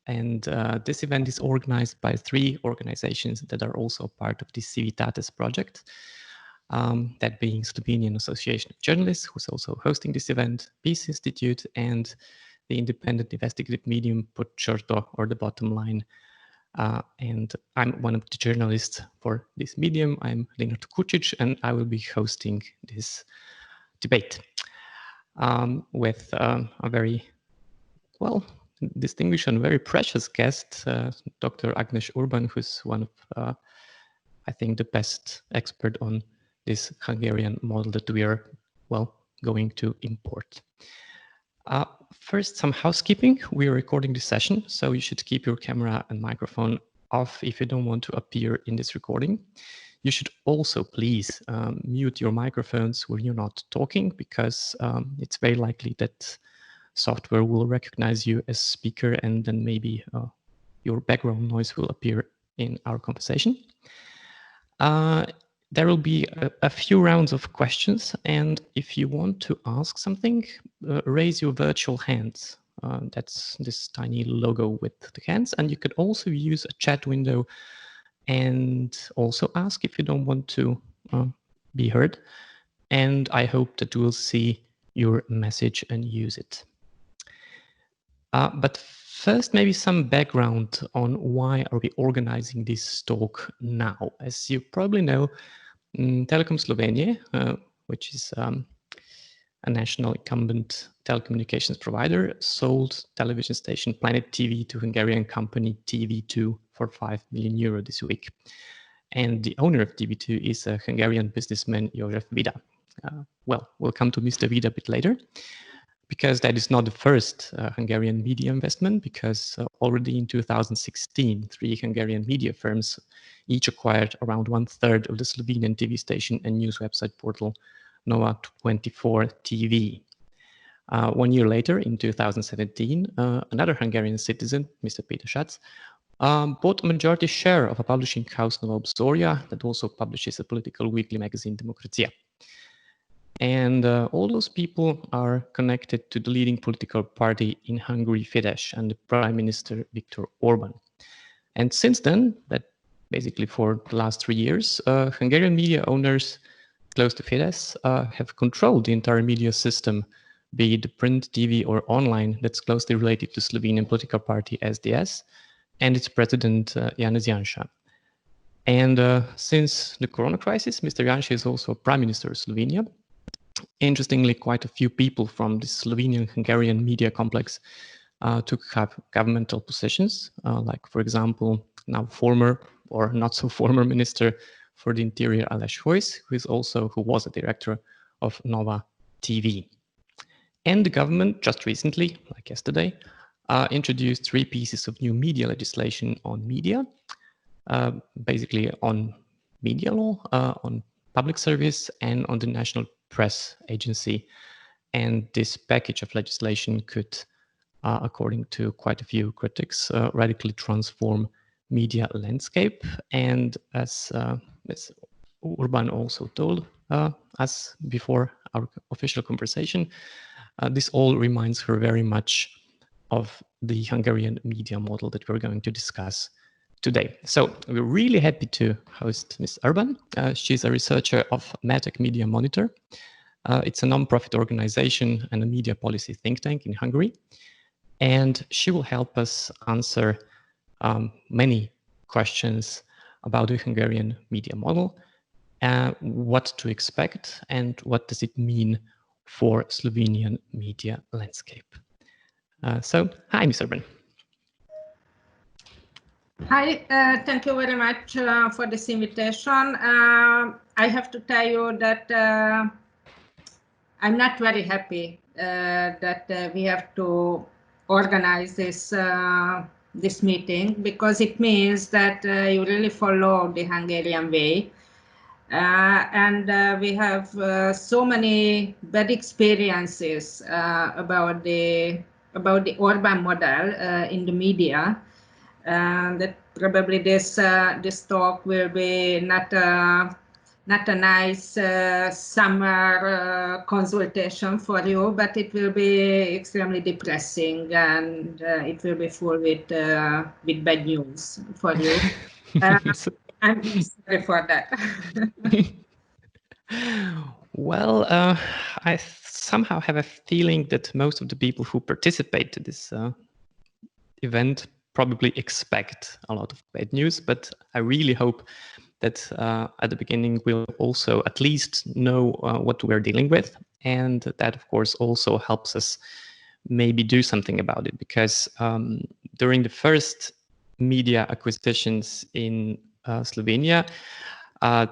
And this event is organized by 3 organizations that are also part of the Civitates project. That being Slovenian Association of Journalists, who's also hosting this event, Peace Institute, and the independent investigative medium Pod Črto, or the bottom line. And I'm one of the journalists for this medium. I'm Lenart J, and I will be hosting this debate with a very, well, distinguished and very precious guest, Dr. Ágnes Urbán, who's one of, I think, the best expert on this Hungarian model that we are, well, going to import. First, some housekeeping. We are recording this session, so you should keep your camera and microphone off if you don't want to appear in this recording. You should also please mute your microphones when you're not talking, because it's very likely that software will recognize you as speaker, and then maybe your background noise will appear in our conversation. There will be a few rounds of questions, and if you want to ask something, raise your virtual hands. That's this tiny logo with the hands, and you could also use a chat window and also ask if you don't want to be heard. And I hope that we'll see your message and use it. But first, maybe some background on why are we organizing this talk now. As you probably know, Telekom Slovenije, which is a national incumbent telecommunications provider, sold television station Planet TV to Hungarian company TV2 for €5 million this week. And the owner of TV2 is a Hungarian businessman, Jozsef Vida. Well, we'll come to Mr. Vida a bit later, because that is not the first Hungarian media investment, because already in 2016, 3 Hungarian media firms each acquired around 1/3 of the Slovenian TV station and news website portal Nova24 TV. 1 year later, in 2017, another Hungarian citizen, Mr. Péter Schatz, bought a majority share of a publishing house, Nova Obzorja, that also publishes a political weekly magazine, Demokracija. And all those people are connected to the leading political party in Hungary, Fidesz, and the Prime Minister, Viktor Orban. And since then, that basically for the last 3 years, Hungarian media owners close to Fidesz have controlled the entire media system, be it print, TV, or online, that's closely related to Slovenian political party SDS and its president, Janez Janša. And since the corona crisis, Mr. Janša is also Prime Minister of Slovenia. Interestingly, quite a few people from the Slovenian-Hungarian media complex took up governmental positions, like, for example, now former or not so former Minister for the Interior, Aleš Hojs, who was a director of Nova TV. And the government just recently, like yesterday, introduced 3 pieces of new media legislation on media, basically on media law, on public service, and on the National Press Agency. And this package of legislation could, according to quite a few critics, radically transform media landscape. And as Ms. Urbán also told us before our official conversation, this all reminds her very much of the Hungarian media model that we're going to discuss today. So we're really happy to host Ms. Urbán. She's a researcher of Medtech Media Monitor. It's a non-profit organization and a media policy think tank in Hungary. And she will help us answer many questions about the Hungarian media model, what to expect, and what does it mean for Slovenian media landscape. So, hi, Ms. Urbán. Hi, thank you very much for this invitation. I have to tell you that I'm not very happy that we have to organize this meeting, because it means that you really follow the Hungarian way. And we have so many bad experiences about the Orban model in the media, that probably this talk will be not not a nice summer consultation for you, but it will be extremely depressing, and it will be full with bad news for you. I'm sorry for that. Well, I somehow have a feeling that most of the people who participate to this event probably expect a lot of bad news, but I really hope that at the beginning we'll also at least know what we're dealing with, and that of course also helps us maybe do something about it, because during the first media acquisitions in Slovenia,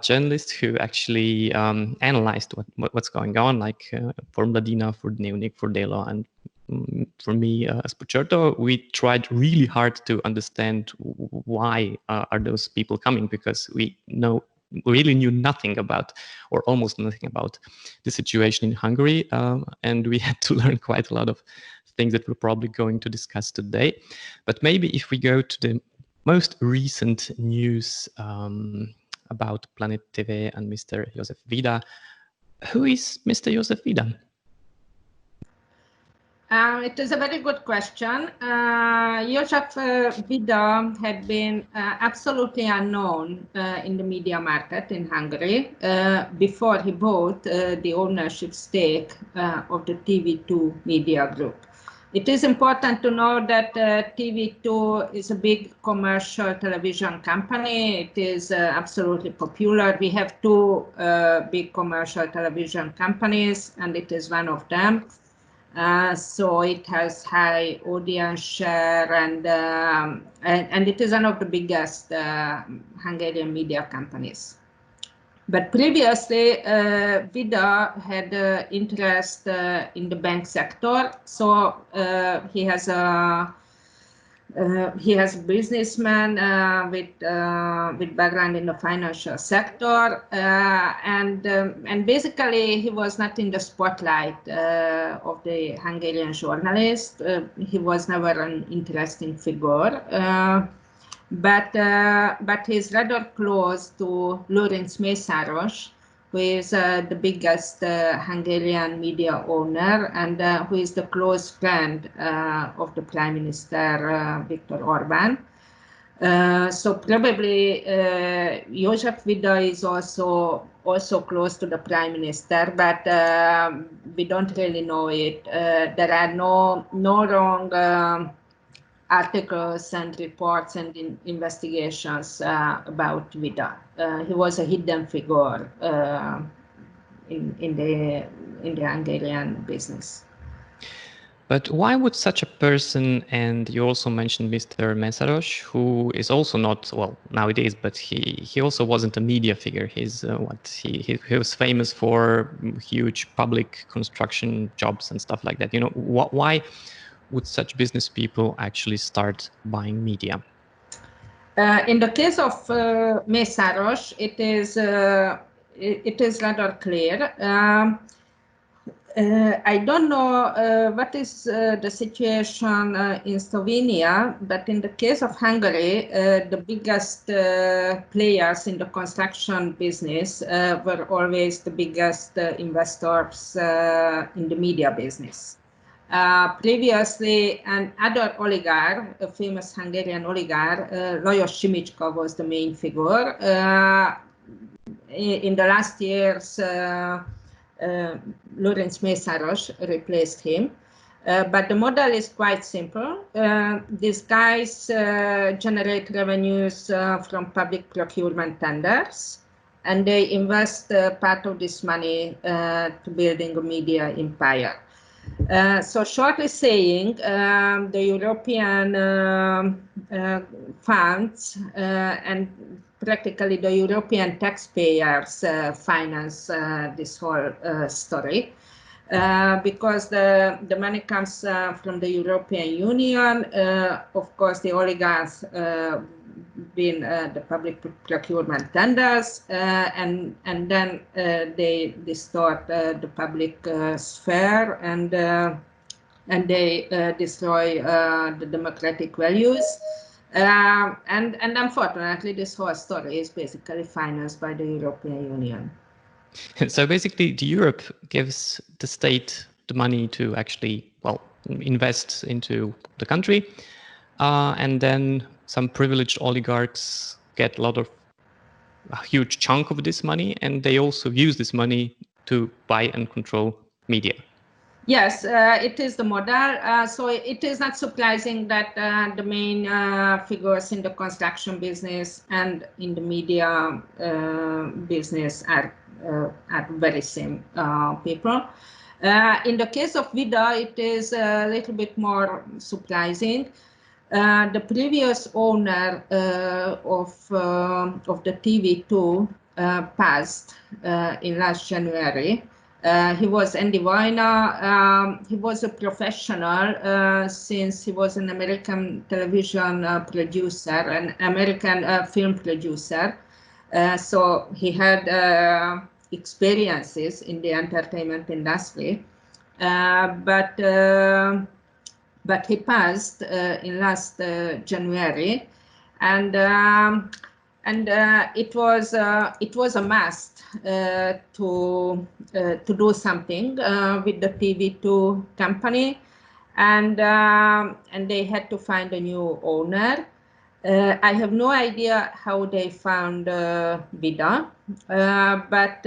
journalists who actually analyzed what's going on, like for Mladina, for Dnevnik, for Delo, and for me as Počrto, we tried really hard to understand why are those people coming, because we really knew nothing about, or almost nothing about, the situation in Hungary, and we had to learn quite a lot of things that we're probably going to discuss today. But maybe if we go to the most recent news about Planet TV and Mr. Josef Vida. Who is Mr. Josef Vida? It is a very good question. Josef Vida had been absolutely unknown in the media market in Hungary before he bought the ownership stake of the TV2 media group. It is important to know that TV2 is a big commercial television company. It is absolutely popular. We have two big commercial television companies, and it is one of them. So it has high audience share, and it is one of the biggest Hungarian media companies. But previously, Vida had interest in the bank sector, so he has a businessman with background in the financial sector, and basically he was not in the spotlight of the Hungarian journalist. He was never an interesting figure. But he's rather close to Lőrinc Mészáros, who is the biggest Hungarian media owner, and who is the close friend of the Prime Minister Viktorjem Orbanom. So probably Josef Vida is also close to the Prime Minister, but we don't really know it. There are no wrong articles and reports and investigations about Vida. He was a hidden figure in the Hungarian business. But why would such a person, and you also mentioned Mr. Mészáros, who is also not, well, nowadays, but he also wasn't a media figure. He's he was famous for huge public construction jobs and stuff like that. You know, why would such business people actually start buying media? In the case of Mészáros, it is rather clear. I don't know what is the situation in Slovenia, but in the case of Hungary, the biggest players in the construction business were always the biggest investors in the media business. Previously, another oligarch, a famous Hungarian oligarch, Lajos Simicska, was the main figure. In the last years, Lőrinc Mészáros replaced him. But the model is quite simple. These guys generate revenues from public procurement tenders, and they invest part of this money to building a media empire. So shortly saying, the European funds and practically the European taxpayers finance this whole story, because the money comes from the European Union. Of course, the oligarchs win the public procurement tenders, and then they distort the public sphere, and they destroy the democratic values. And unfortunately, this whole story is basically financed by the European Union. So basically, Europe gives the state the money to actually, well, invest into the country, and then some privileged oligarchs get a huge chunk of this money, and they also use this money to buy and control media. Yes, it is the model. So it is not surprising that the main figures in the construction business and in the media business are very same people. In the case of Vida, it is a little bit more surprising. The previous owner of the TV2 passed in last January. He was Andy Weiner. He was a professional since he was an American television producer, an American film producer. So he had experiences in the entertainment industry, but he passed in last January, and it was a must to do something with the TV2 company, and they had to find a new owner. I have no idea how they found Vida, but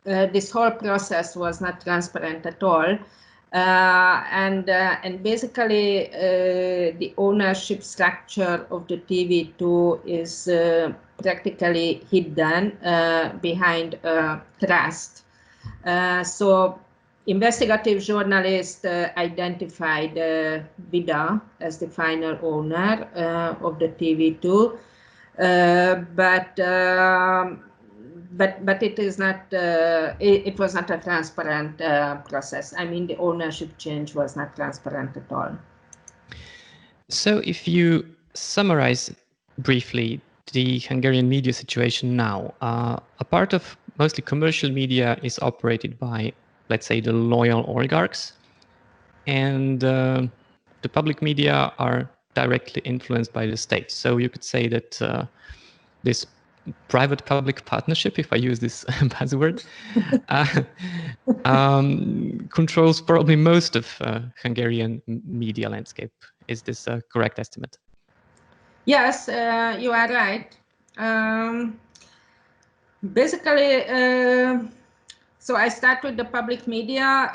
this whole process was not transparent at all. And basically the ownership structure of the TV2 is practically hidden behind trust. So investigative journalists identified Vida as the final owner of the TV2, but it is not. It was not a transparent process. I mean, the ownership change was not transparent at all. So, if you summarize briefly the Hungarian media situation now, a part of mostly commercial media is operated by, let's say, the loyal oligarchs, and the public media are directly influenced by the state. So you could say that this private-public partnership, if I use this buzzword, controls probably most of Hungarian media landscape. Is this a correct estimate? Yes, you are right. Basically, so I start with the public media.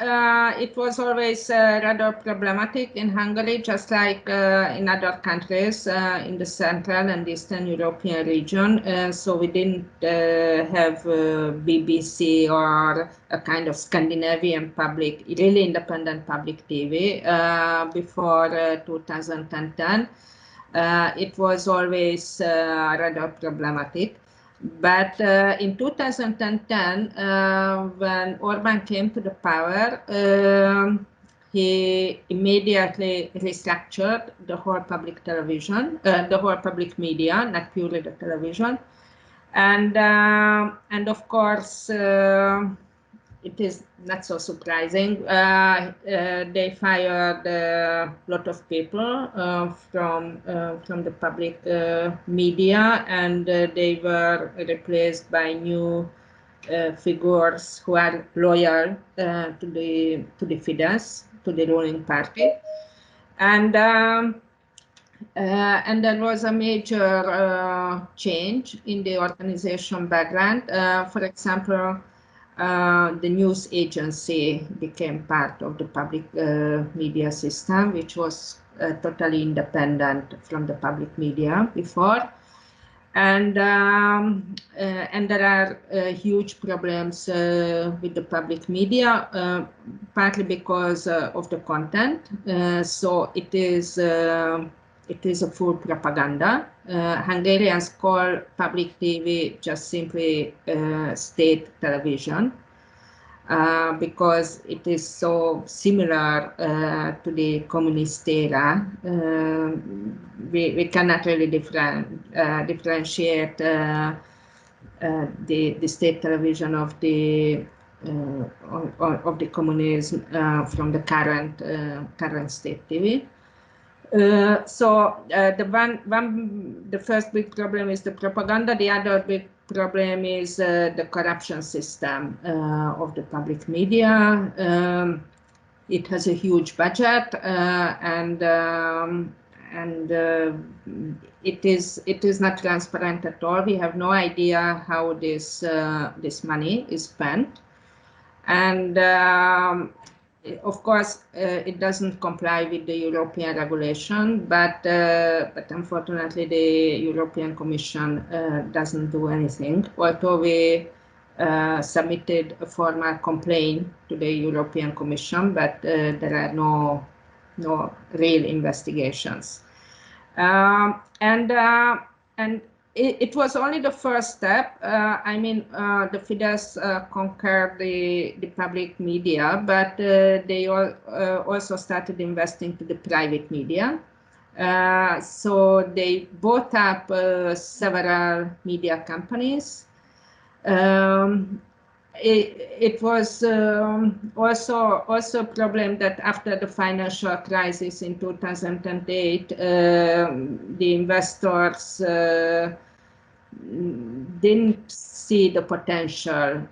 It was always rather problematic in Hungary, just like in other countries in the Central and Eastern European region. So we didn't have BBC or a kind of Scandinavian public, really independent public TV before 2010. It was always rather problematic. But in 2010, when Orban came to the power, he immediately restructured the whole public television, the whole public media, not purely the television, and of course it is not so surprising. They fired a lot of people from the public media, and they were replaced by new figures who are loyal to the Fidesz, to the ruling party, and there was a major change in the organization background. For example, the news agency became part of the public media system, which was totally independent from the public media before. And there are huge problems with the public media, partly because of the content. So it is a full propaganda. Hungarians call public TV just simply state television because it is so similar to the communist era. We cannot really differentiate the state television of the communism from the current state TV. The first big problem is the propaganda. The other big problem is the corruption system of the public media. It has a huge budget, and it is not transparent at all. We have no idea how this money is spent, and of course, it doesn't comply with the European regulation, but unfortunately, the European Commission doesn't do anything. Although we submitted a formal complaint to the European Commission, but there are no real investigations. And it was only the first step. The Fidesz conquered the public media, but they also started investing to the private media. So they bought up several media companies. It was also a problem that after the financial crisis in 2008, the investors didn't see the potential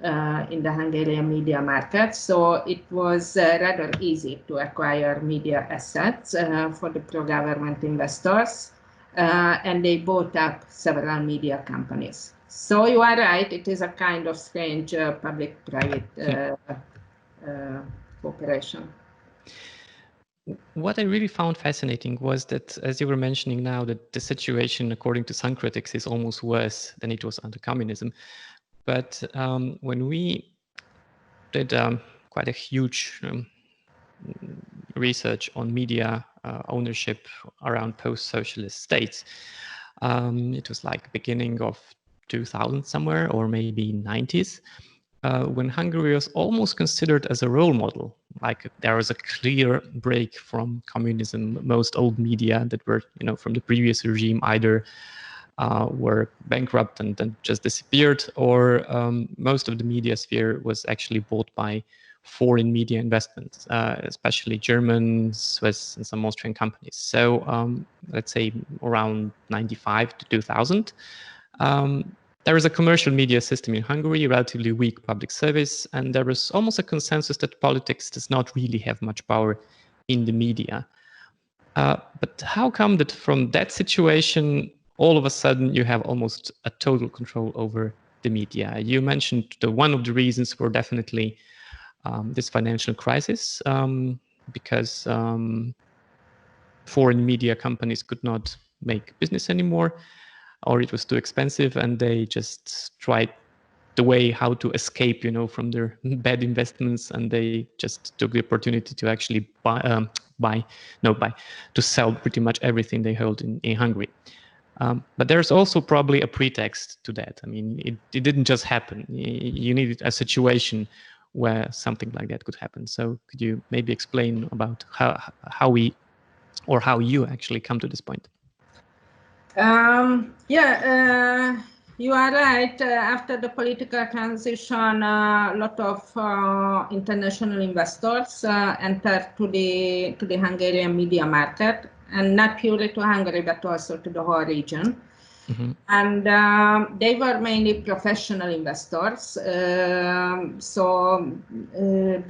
in the Hungarian media market, so it was rather easy to acquire media assets for the pro-government investors, and they bought up several media companies. So you are right, it is a kind of strange public-private cooperation. What I really found fascinating was that, as you were mentioning now, that the situation, according to some critics, is almost worse than it was under communism. But when we did quite a huge research on media ownership around post-socialist states, it was like beginning of 2000 somewhere, or maybe 90s, when Hungary was almost considered as a role model. Like there was a clear break from communism. Most old media that were, from the previous regime either were bankrupt and then just disappeared, or most of the media sphere was actually bought by foreign media investments, especially German, Swiss, and some Austrian companies. So let's say around 95 to 2000. There is a commercial media system in Hungary, relatively weak public service, and there is almost a consensus that politics does not really have much power in the media. But how come that from that situation, all of a sudden you have almost a total control over the media? You mentioned one of the reasons were definitely this financial crisis, because foreign media companies could not make business anymore, or it was too expensive, and they just tried the way how to escape, from their bad investments, and they just took the opportunity to actually to sell pretty much everything they hold in Hungary. But there's also probably a pretext to that. I mean, it didn't just happen. You needed a situation where something like that could happen. So could you maybe explain about how you actually come to this point? You are right. After the political transition, a lot of international investors entered to the Hungarian media market, and not purely to Hungary, but also to the whole region. Mm-hmm. And they were mainly professional investors. The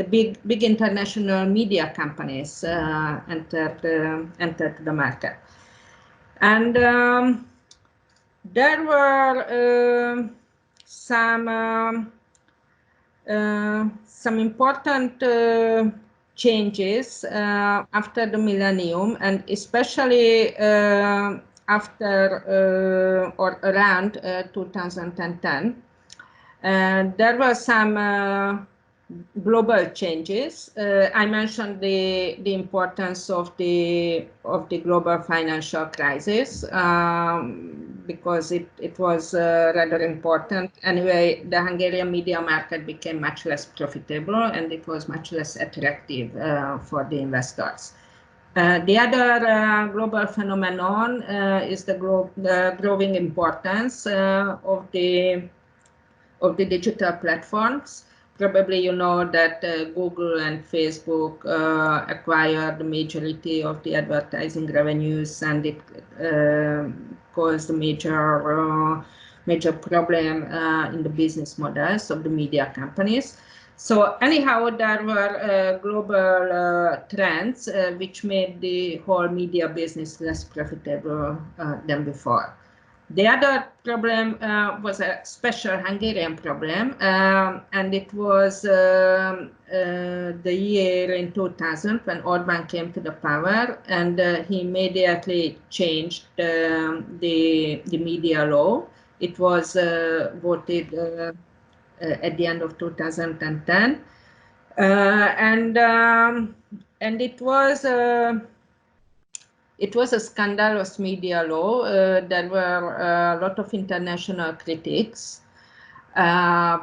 big international media companies entered the market. And there were some important changes after the millennium, and especially after or around 2010. There were some global changes. I mentioned the importance of the global financial crisis because it was rather important. Anyway, the Hungarian media market became much less profitable, and it was much less attractive for the investors. The other global phenomenon is the growing importance of the digital platforms. probably you know that Google and Facebook acquired the majority of the advertising revenues, and it caused a major problem in the business models of the media companies. So anyhow, there were global trends which made the whole media business less profitable than before. The other problem was a special Hungarian problem, and it was the year in 2000 when Orban came to the power, and he immediately changed the media law. It was voted at the end of 2010, and it was a scandalous media law. There were a lot of international critics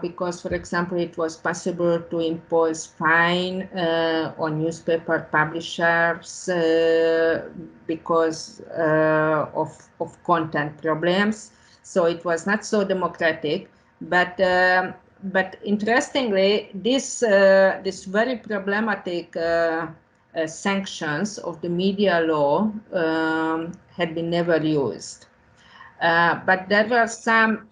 because, for example, it was possible to impose fine on newspaper publishers because of content problems. So it was not so democratic. But interestingly, this very problematic sanctions of the media law had been never used. But there were some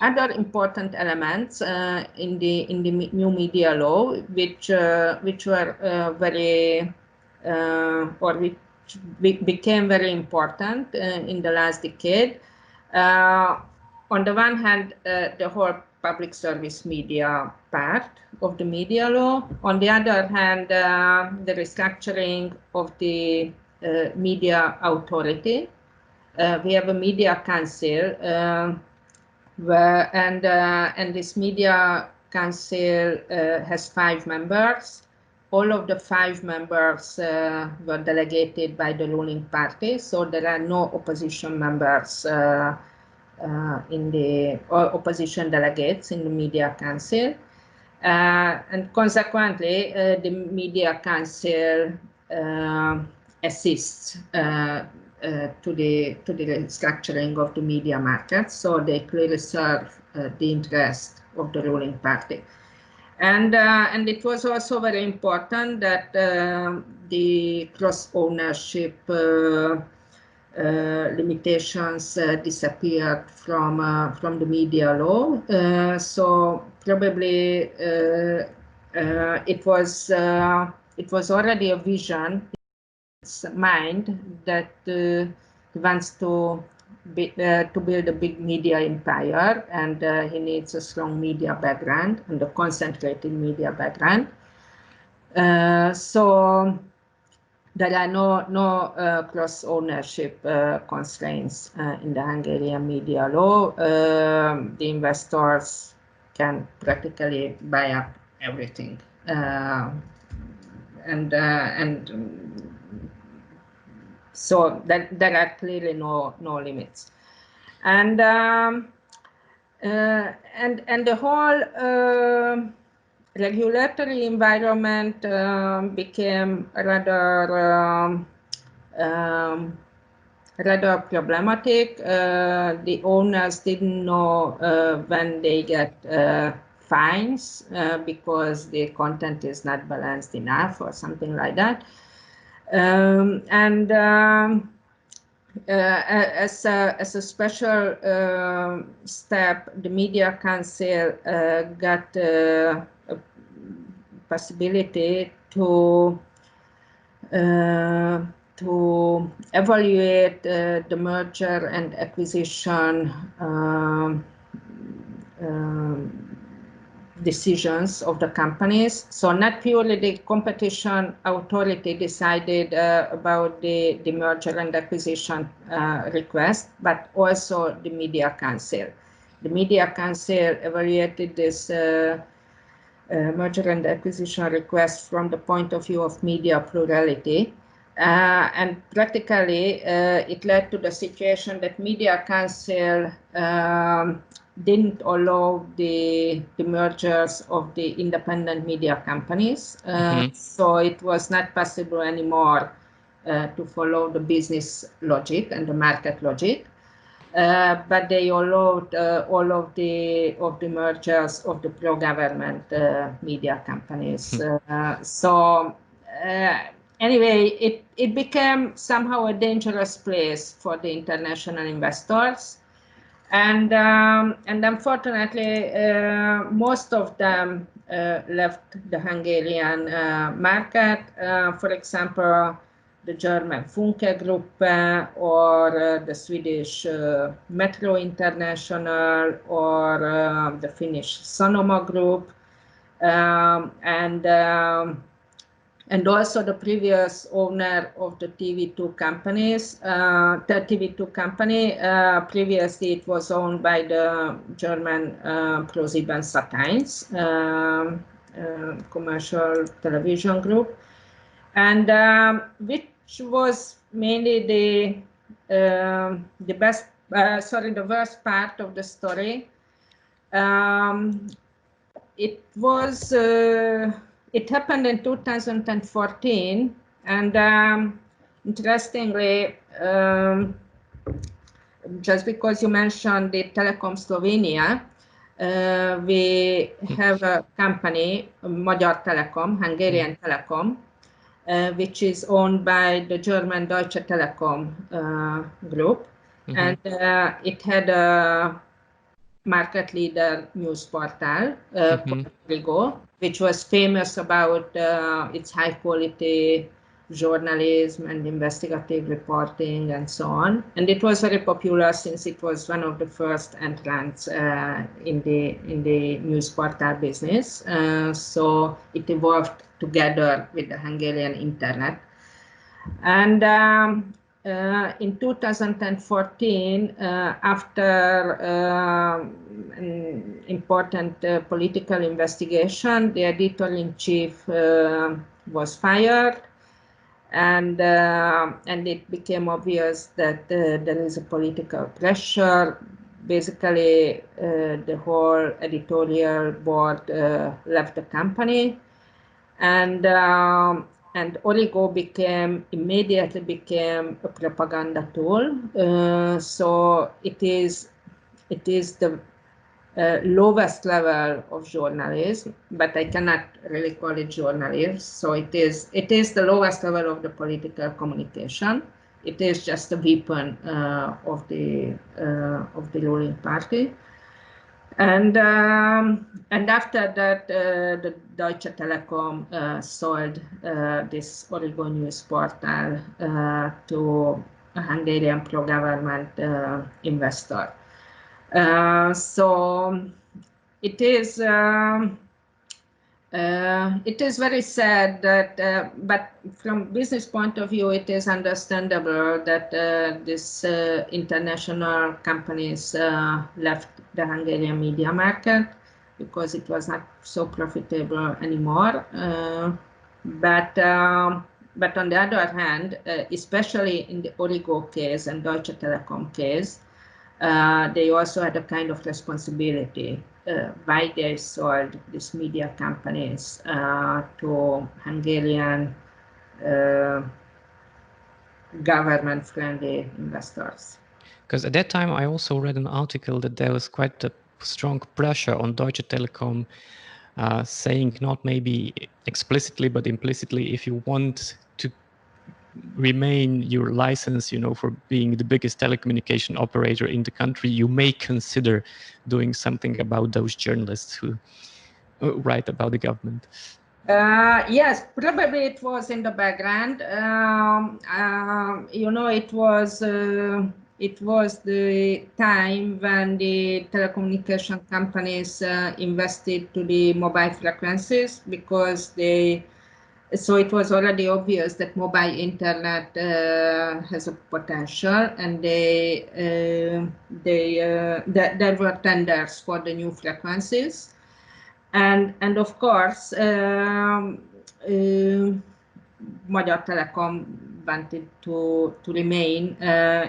other important elements in the new media law which were very or which became very important in the last decade. On the one hand, the whole public service media part of the media law. On the other hand, the restructuring of the media authority. We have a media council, and this media council has 5 members. All of the 5 members were delegated by the ruling party, so there are no opposition members in the opposition delegates in the media council, and consequently the media council assists to the restructuring of the media market, so they clearly serve the interest of the ruling party. And it was also very important that the cross-ownership limitations disappeared from the media law. So probably it was already a vision in his mind that he wants to build a big media empire, and he needs a strong media background and a concentrated media background. So there are no cross-ownership constraints in the Hungarian media law. The investors can practically buy up everything, and so there are clearly no limits, and the whole regulatory environment became rather problematic. The owners didn't know when they get fines because the content is not balanced enough or something like that. As a special step, the Media Council got a possibility to evaluate the merger and acquisition decisions of the companies. So not purely the competition authority decided about the merger and acquisition request, but also the Media Council. The Media Council evaluated this merger and acquisition request from the point of view of media plurality. And practically, it led to the situation that Media Council didn't allow the mergers of the independent media companies. So it was not possible anymore to follow the business logic and the market logic. but they allowed all of the mergers of the pro-government media companies. Anyway, it became somehow a dangerous place for the international investors, and unfortunately, most of them left the Hungarian market. For example, the German Funke Group or the Swedish Metro International or the Finnish Sanoma Group, and also the previous owner of the TV2 companies, the TV2 company. Previously, it was owned by the German ProSiebenSat.1 commercial television group, and which was mainly the worst part of the story. It happened in 2014, and interestingly, just because you mentioned the Telekom Slovenia, we have a company, Magyar Telekom, Hungarian Telekom, which is owned by the German Deutsche Telekom group, and it had a market leader news portal, Rigo, which was famous about its high quality journalism and investigative reporting and so on. And it was very popular since it was one of the first entrants in the news portal business. So it evolved together with the Hungarian internet. And in 2014, after an important political investigation, the editor-in-chief was fired, and it became obvious that there is a political pressure. Basically, the whole editorial board left the company, and Origo immediately became a propaganda tool. So it is the lowest level of journalism, but I cannot really call it journalism. So it is the lowest level of the political communication. It is just a weapon of the ruling party. And after that, the Deutsche Telekom sold this Origo news portal to a Hungarian pro-government investor. So it is very sad that, but from business point of view, it is understandable that these international companies left the Hungarian media market because it was not so profitable anymore. But on the other hand, especially in the Origo case and Deutsche Telekom case, they also had a kind of responsibility why they sold these media companies to Hungarian government-friendly investors. Because at that time, I also read an article that there was quite a strong pressure on Deutsche Telekom, saying not maybe explicitly, but implicitly, if you want to remain your license, for being the biggest telecommunication operator in the country, you may consider doing something about those journalists who write about the government. Yes, probably it was in the background. It was the time when the telecommunication companies invested to the mobile frequencies because so it was already obvious that mobile internet has a potential, and there were tenders for the new frequencies, and of course Magyar Telekom wanted to remain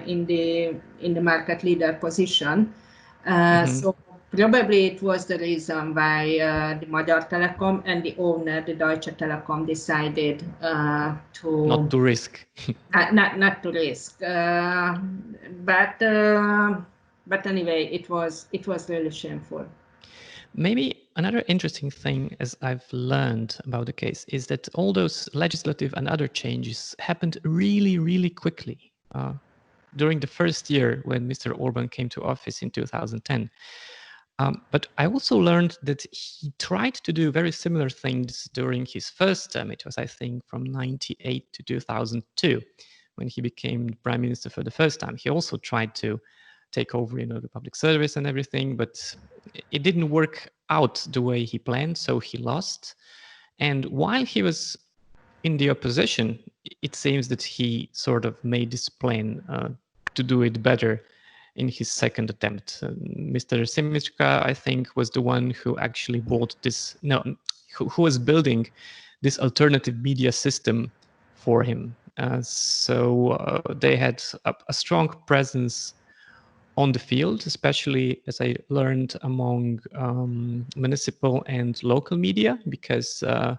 in the market leader position. So probably it was the reason why the Magyar Telekom and the owner, the Deutsche Telekom, decided to not to risk. not to risk. But but anyway, it was really shameful. Maybe another interesting thing, as I've learned about the case, is that all those legislative and other changes happened really, really quickly. During the first year when Mr. Orban came to office in 2010. But I also learned that he tried to do very similar things during his first term. It was, I think, from 1998 to 2002, when he became prime minister for the first time. He also tried to take over, the public service and everything, but it didn't work out the way he planned, so he lost. And while he was in the opposition, it seems that he sort of made this plan to do it better in his second attempt. Mr. Simička, I think, was the one who actually bought this, who was building this alternative media system for him. So they had a strong presence on the field, especially, as I learned, among municipal and local media, because the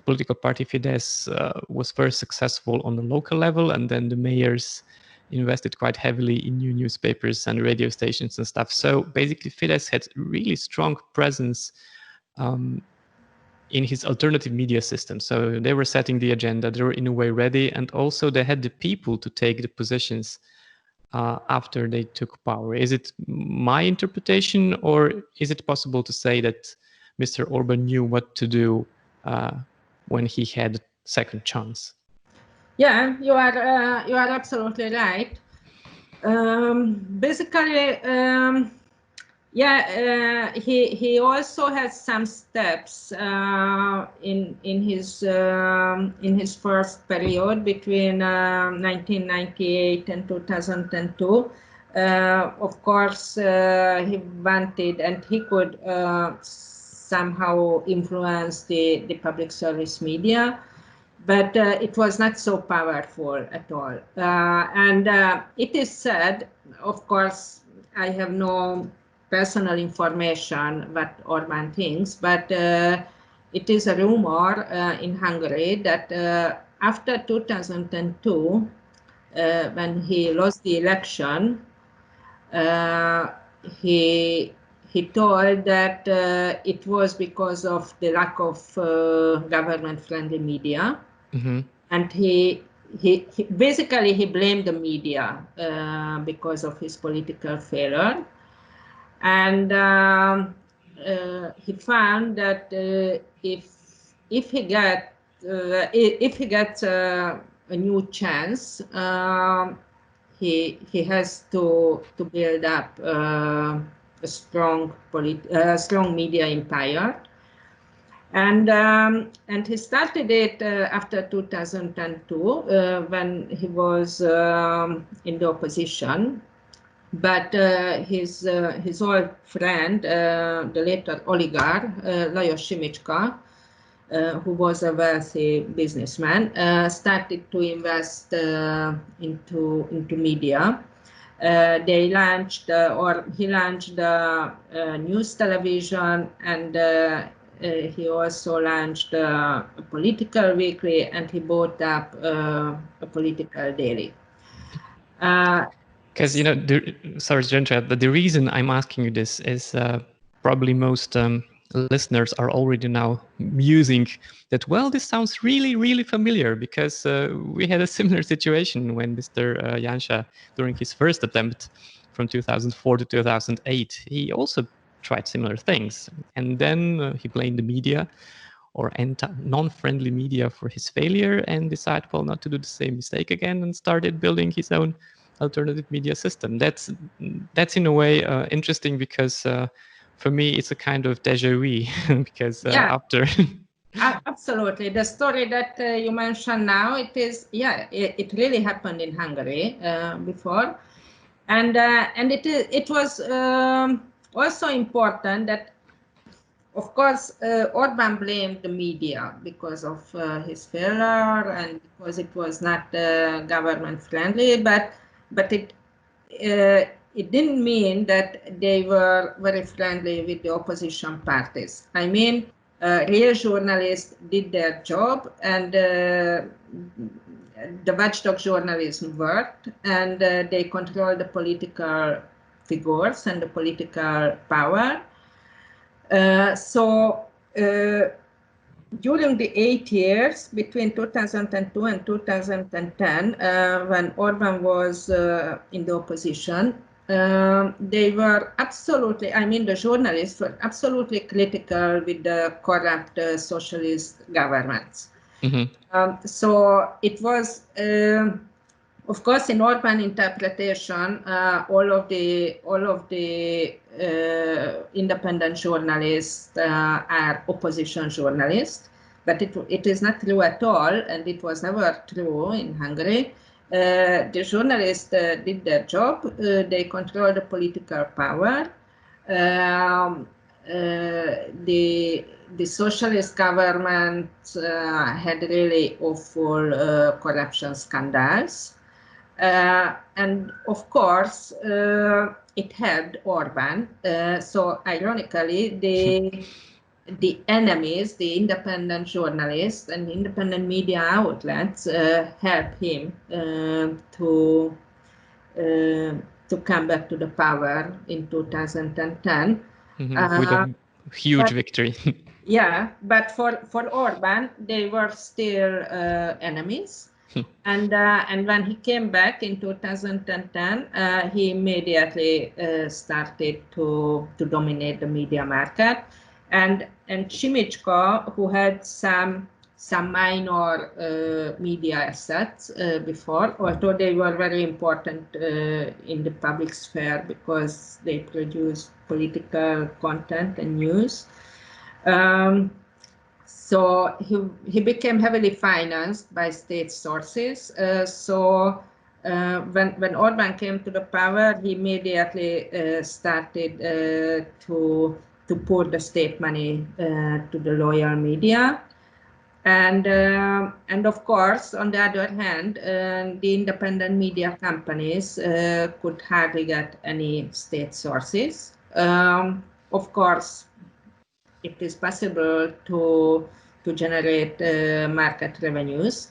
political party Fidesz was very successful on the local level, and then the mayors invested quite heavily in new newspapers and radio stations and stuff. So basically, Fidesz had really strong presence in his alternative media system. So they were setting the agenda, they were in a way ready, and also they had the people to take the positions after they took power. Is it my interpretation, or is it possible to say that Mr. Orban knew what to do when he had a second chance? Yeah, you are absolutely right. Basically, he also had some steps in his first period between 1998 and 2002. Of course, he wanted and he could somehow influence the public service media, but it was not so powerful at all. And it is said, of course, I have no personal information what Orban thinks, but it is a rumor in Hungary that after 2002, when he lost the election, he told that it was because of the lack of government-friendly media. Mm-hmm. And he basically blamed the media because of his political failure. And he found that if he gets a new chance, he has to build up a strong media empire. And he started it after 2002 when he was in the opposition. But his old friend, the later oligarch, Lajos Simička, who was a wealthy businessman, started to invest into media. He launched news television, and he also launched a political weekly, and he bought up a political daily. Because, sorry to interrupt, but the reason I'm asking you this is probably most listeners are already now musing that, well, this sounds really, really familiar, because we had a similar situation when Mr. Janša, during his first attempt from 2004 to 2008, he also tried similar things. And then he blamed the media or non-friendly media for his failure and decided, well, not to do the same mistake again, and started building his own alternative media system. That's in a way interesting, because for me it's a kind of déjà vu because after absolutely, the story that you mentioned now, it really happened in Hungary before, and it was also important that, of course, Orban blamed the media because of his failure and because it was not government friendly, but it didn't mean that they were very friendly with the opposition parties. I mean, real journalists did their job, and the watchdog journalism worked, and they controlled the political figures and the political power. During the 8 years between 2002 and 2010, when Orban was in the opposition, they were absolutely, I mean, the journalists were absolutely critical with the corrupt socialist governments. So it was, of course, in Orban interpretation, all of the independent journalists are opposition journalists, but it is not true at all, and it was never true in Hungary. The journalists did their job. They controlled the political power. The socialist government had really awful corruption scandals. And of course, it helped Orban. So ironically, the enemies, the independent journalists and independent media outlets helped him to come back to the power in 2010. With a huge victory. Yeah, but for Orban, they were still enemies. And when he came back in 2010, he immediately started to dominate the media market. And Šimičko, who had some minor media assets before, although they were very important in the public sphere because they produced political content and news. So he became heavily financed by state sources. When Orban came to the power, he immediately started to pour the state money to the loyal media. And of course, on the other hand, the independent media companies could hardly get any state sources. Of course, it is possible to generate market revenues,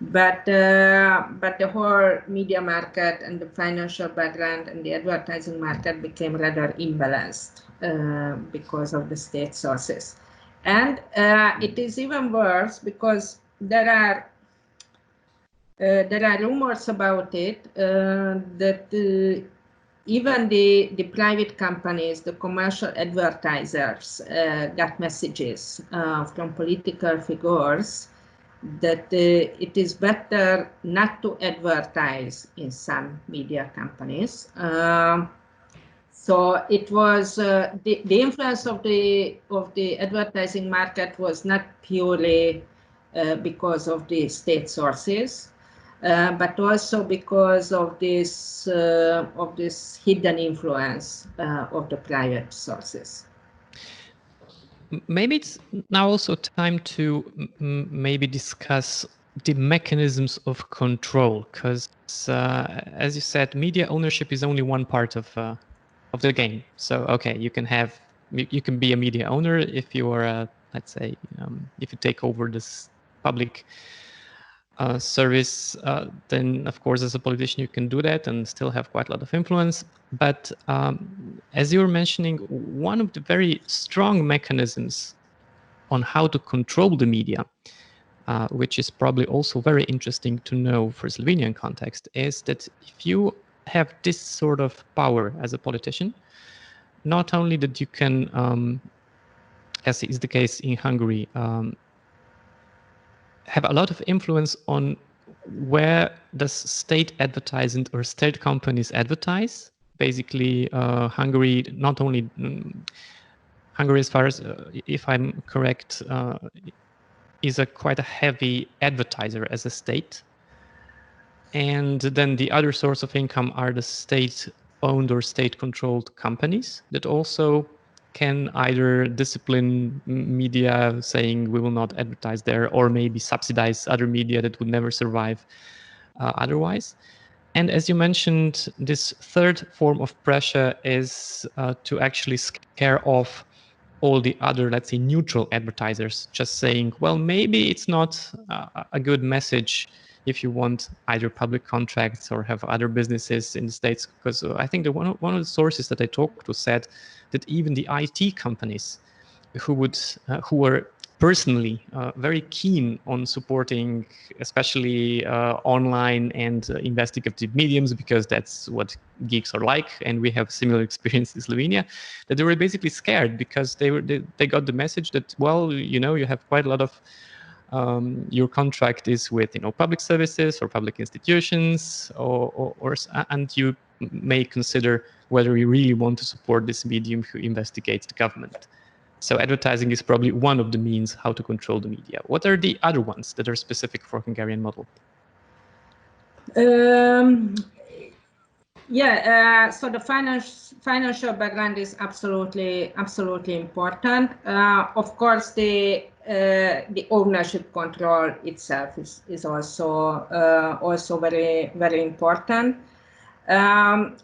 but the whole media market and the financial background and the advertising market became rather imbalanced because of the state sources. And it is even worse because there are rumors about it that even the private companies, the commercial advertisers, got messages from political figures that it is better not to advertise in some media companies. So it was the influence of the advertising market was not purely because of the state sources, but also because of this hidden influence of the private sources. Maybe it's now also time to maybe discuss the mechanisms of control, because as you said, media ownership is only one part of the game. So okay, you can be a media owner if you are let's say if you take over this public service, then of course as a politician you can do that and still have quite a lot of influence. But as you were mentioning, one of the very strong mechanisms on how to control the media, which is probably also very interesting to know for Slovenian context, is that if you have this sort of power as a politician, not only that you can, as is the case in Hungary, have a lot of influence on where does state advertising or state companies advertise. Basically, Hungary, not only Hungary, as far as if I'm correct, is quite a heavy advertiser as a state. And then the other source of income are the state-owned or state-controlled companies that also can either discipline media saying we will not advertise there, or maybe subsidize other media that would never survive otherwise. And as you mentioned, this third form of pressure is to actually scare off all the other, let's say, neutral advertisers, just saying, well, maybe it's not a good message if you want either public contracts or have other businesses in the States. Because I think that one of the sources that I talked to said that even the IT companies who were personally very keen on supporting especially online and investigative mediums, because that's what geeks are like, and we have similar experience in Slovenia, that they were basically scared because they got the message that, well, you have quite a lot of your contract is with public services or public institutions, and you may consider whether you really want to support this medium who investigates the government. So advertising is probably one of the means how to control the media. What are the other ones that are specific for Hungarian model? So the financial background is absolutely important. Of course, the ownership control itself is also very important. And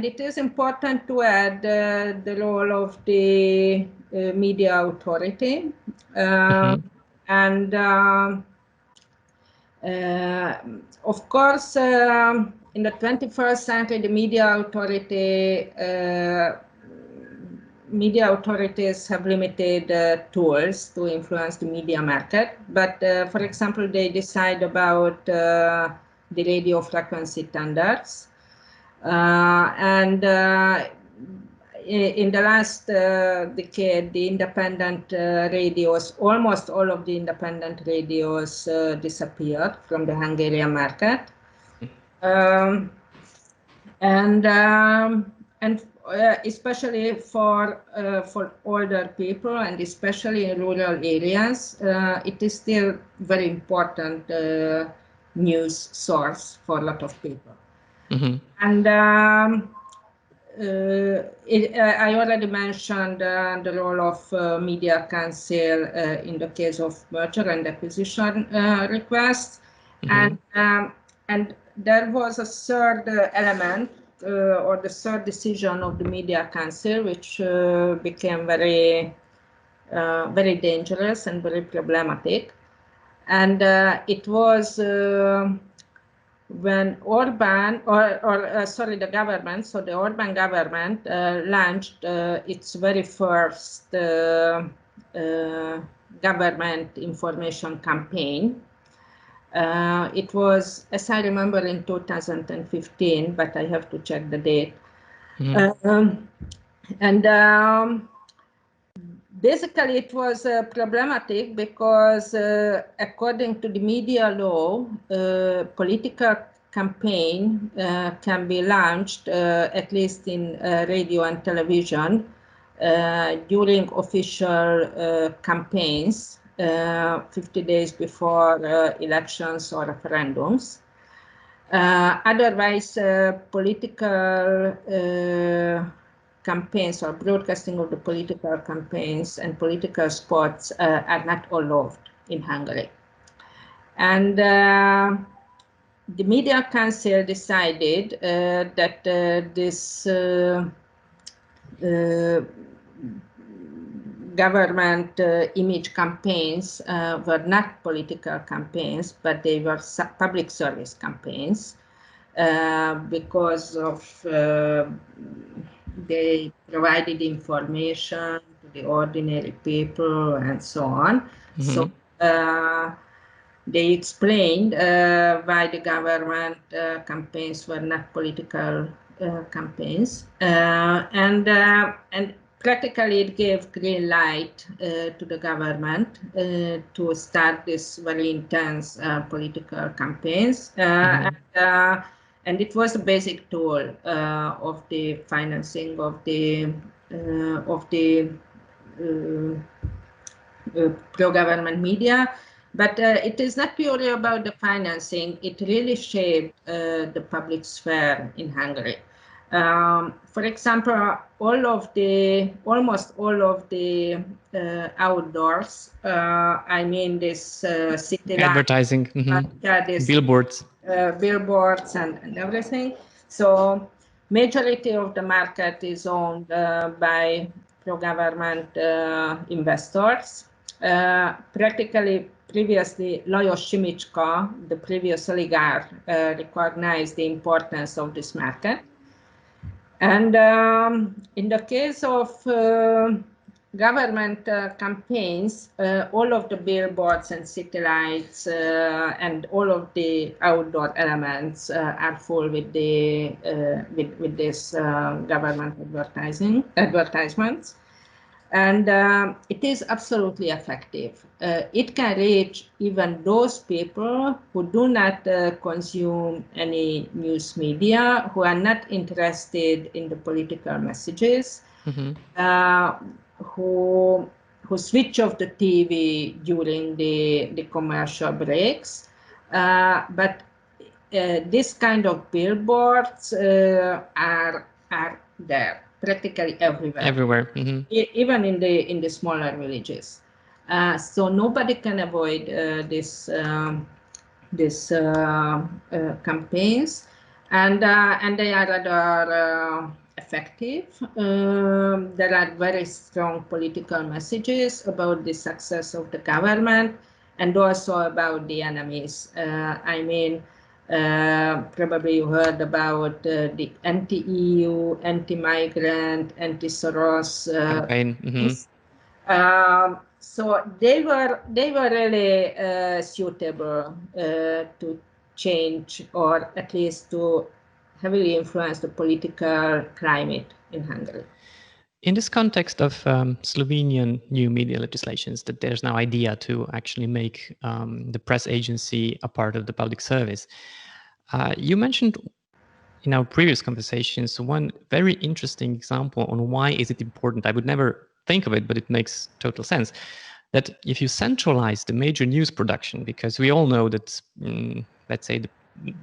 it is important to add the role of the media authority, and of course, in the 21st century, the media authorities have limited tools to influence the media market. But for example, they decide about the radio frequency tenders, and in the last decade, the independent radios, almost all of the independent radios disappeared from the Hungarian market, and especially for older people, and especially in rural areas, it is still very important news source for a lot of people. And I already mentioned the role of media council in the case of merger and acquisition requests, and there was a third element, or the third decision of the media council, which became very dangerous and very problematic, and it was when Orban, the government, so the Orban government launched its very first government information campaign. It was, as I remember, in 2015, but I have to check the date. Basically, it was problematic because, according to the media law, political campaign can be launched, at least in radio and television, during official campaigns, 50 days before elections or referendums. Otherwise, political campaigns or broadcasting of the political campaigns and political spots are not allowed in Hungary. And the media council decided that this government image campaigns were not political campaigns, but they were public service campaigns, because of they provided information to the ordinary people and so on. So they explained why the government campaigns were not political campaigns, and practically it gave green light to the government to start this very intense political campaigns. And it was a basic tool of the financing of the pro-government media. But it is not purely about the financing. It really shaped the public sphere in Hungary. For example, almost all of the outdoors, I mean this city advertising, billboards. Billboards and everything. So majority of the market is owned by pro-government investors. Practically previously Lajos Simicska, the previous oligarch, recognized the importance of this market. And in the case of government campaigns, all of the billboards and city lights and all of the outdoor elements are full with the with this government advertisements, and it is absolutely effective. It can reach even those people who do not consume any news media, who are not interested in the political messages. Who switch off the TV during the commercial breaks, but this kind of billboards are there practically everywhere. Everywhere, even in the smaller villages. So nobody can avoid this campaigns, and they are rather effective. There are very strong political messages about the success of the government and also about the enemies. I mean, probably you heard about the anti-EU, anti-migrant, anti-Soros campaign. So they were really suitable to change, or at least to heavily influence the political climate in Hungary. In this context of Slovenian new media legislations, that there's now idea to actually make the press agency a part of the public service, you mentioned in our previous conversations one very interesting example on why is it important. I would never think of it, but it makes total sense. That if you centralize the major news production, because we all know that, let's say, the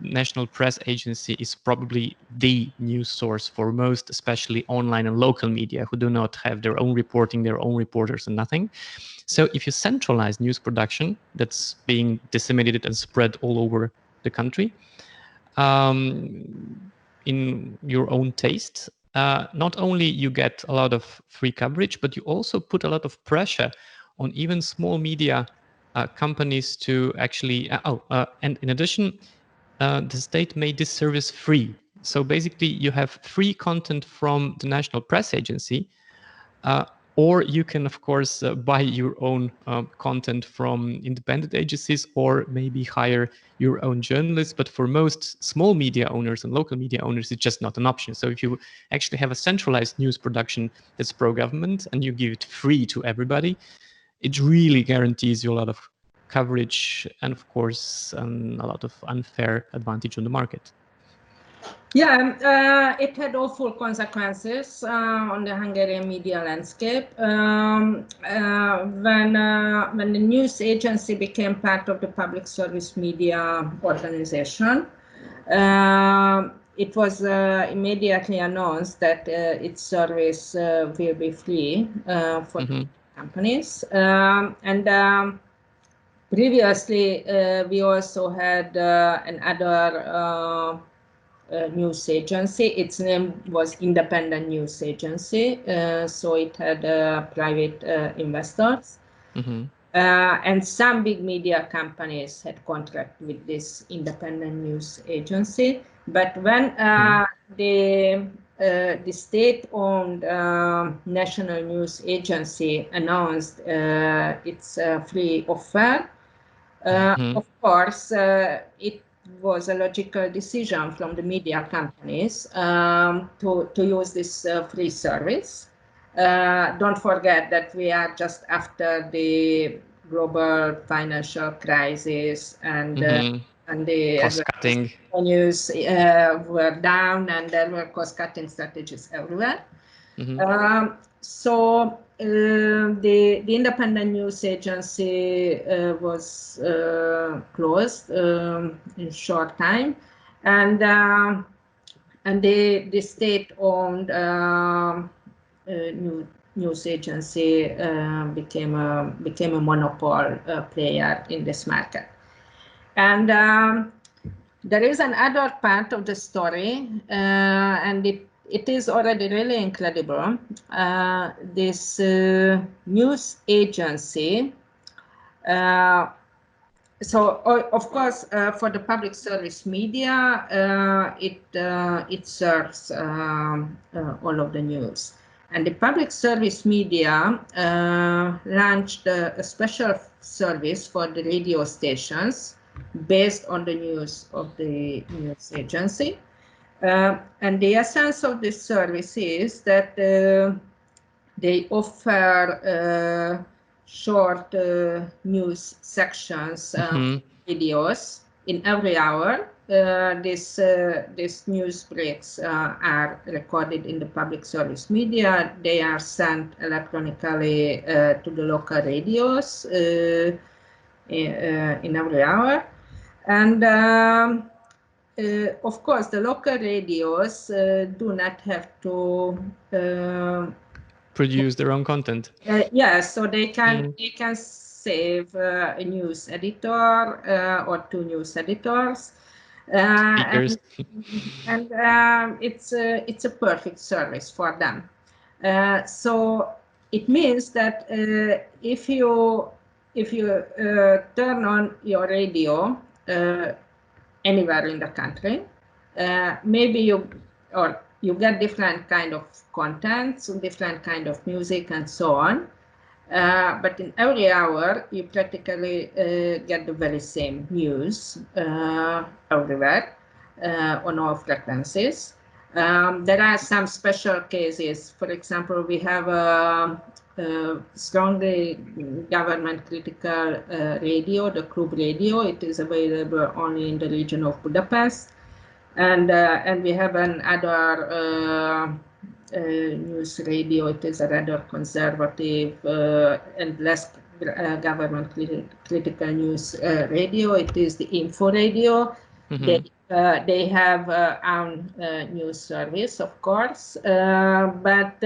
National Press Agency is probably the news source for most, especially online and local media, who do not have their own reporting, their own reporters and nothing. So if you centralize news production that's being disseminated and spread all over the country, in your own taste, not only you get a lot of free coverage, but you also put a lot of pressure on even small media companies to actually, and in addition, the state made this service free. So basically you have free content from the National Press Agency, or you can, of course, buy your own content from independent agencies, or maybe hire your own journalists. But for most small media owners and local media owners, it's just not an option. So if you actually have a centralized news production that's pro-government and you give it free to everybody, it really guarantees you a lot of coverage and, of course, a lot of unfair advantage on the market. Yeah, it had awful consequences on the Hungarian media landscape. When the news agency became part of the public service media organization, it was immediately announced that its service will be free for companies. Previously, we also had another news agency. Its name was Independent News Agency, so it had private investors. And some big media companies had contract with this Independent News Agency. But when the state-owned National News Agency announced its free offer, of course, it was a logical decision from the media companies to use this free service. Don't forget that we are just after the global financial crisis, and the cost-cutting news were down, and there were cost-cutting strategies everywhere. So the Independent News Agency was closed in short time, and the state-owned news agency became a monopoly player in this market. And there is another part of the story, and it is already really incredible. This news agency So of course, for the public service media, it serves all of the news. And the public service media launched a special service for the radio stations based on the news of the news agency. And the essence of this service is that they offer short news sections, videos in every hour. These news breaks are recorded in the public service media. They are sent electronically to the local radios in every hour. And of course, the local radios do not have to produce their own content. Yes, so they can save a news editor or two news editors, and it's a perfect service for them. So it means that if you turn on your radio anywhere in the country, maybe you get different kind of contents, different kind of music, and so on. But in every hour, you practically get the very same news everywhere on all frequencies. There are some special cases. For example, we have a strongly government critical radio, the Club Radio. It is available only in the region of Budapest. And we have another news radio. It is a rather conservative and less government critical news radio. It is the Info Radio. They have own news service, of course, but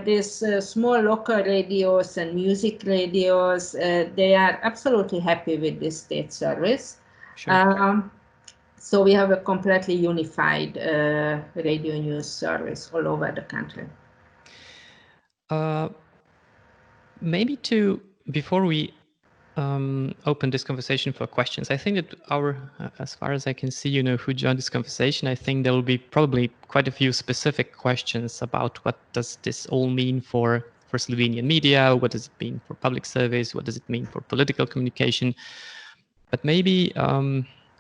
these small local radios and music radios, they are absolutely happy with this state service. Sure. So we have a completely unified radio news service all over the country. Maybe before we open this conversation for questions, I think that as far as I can see, who joined this conversation, I think there will be probably quite a few specific questions about what does this all mean for Slovenian media, what does it mean for public service, what does it mean for political communication. But maybe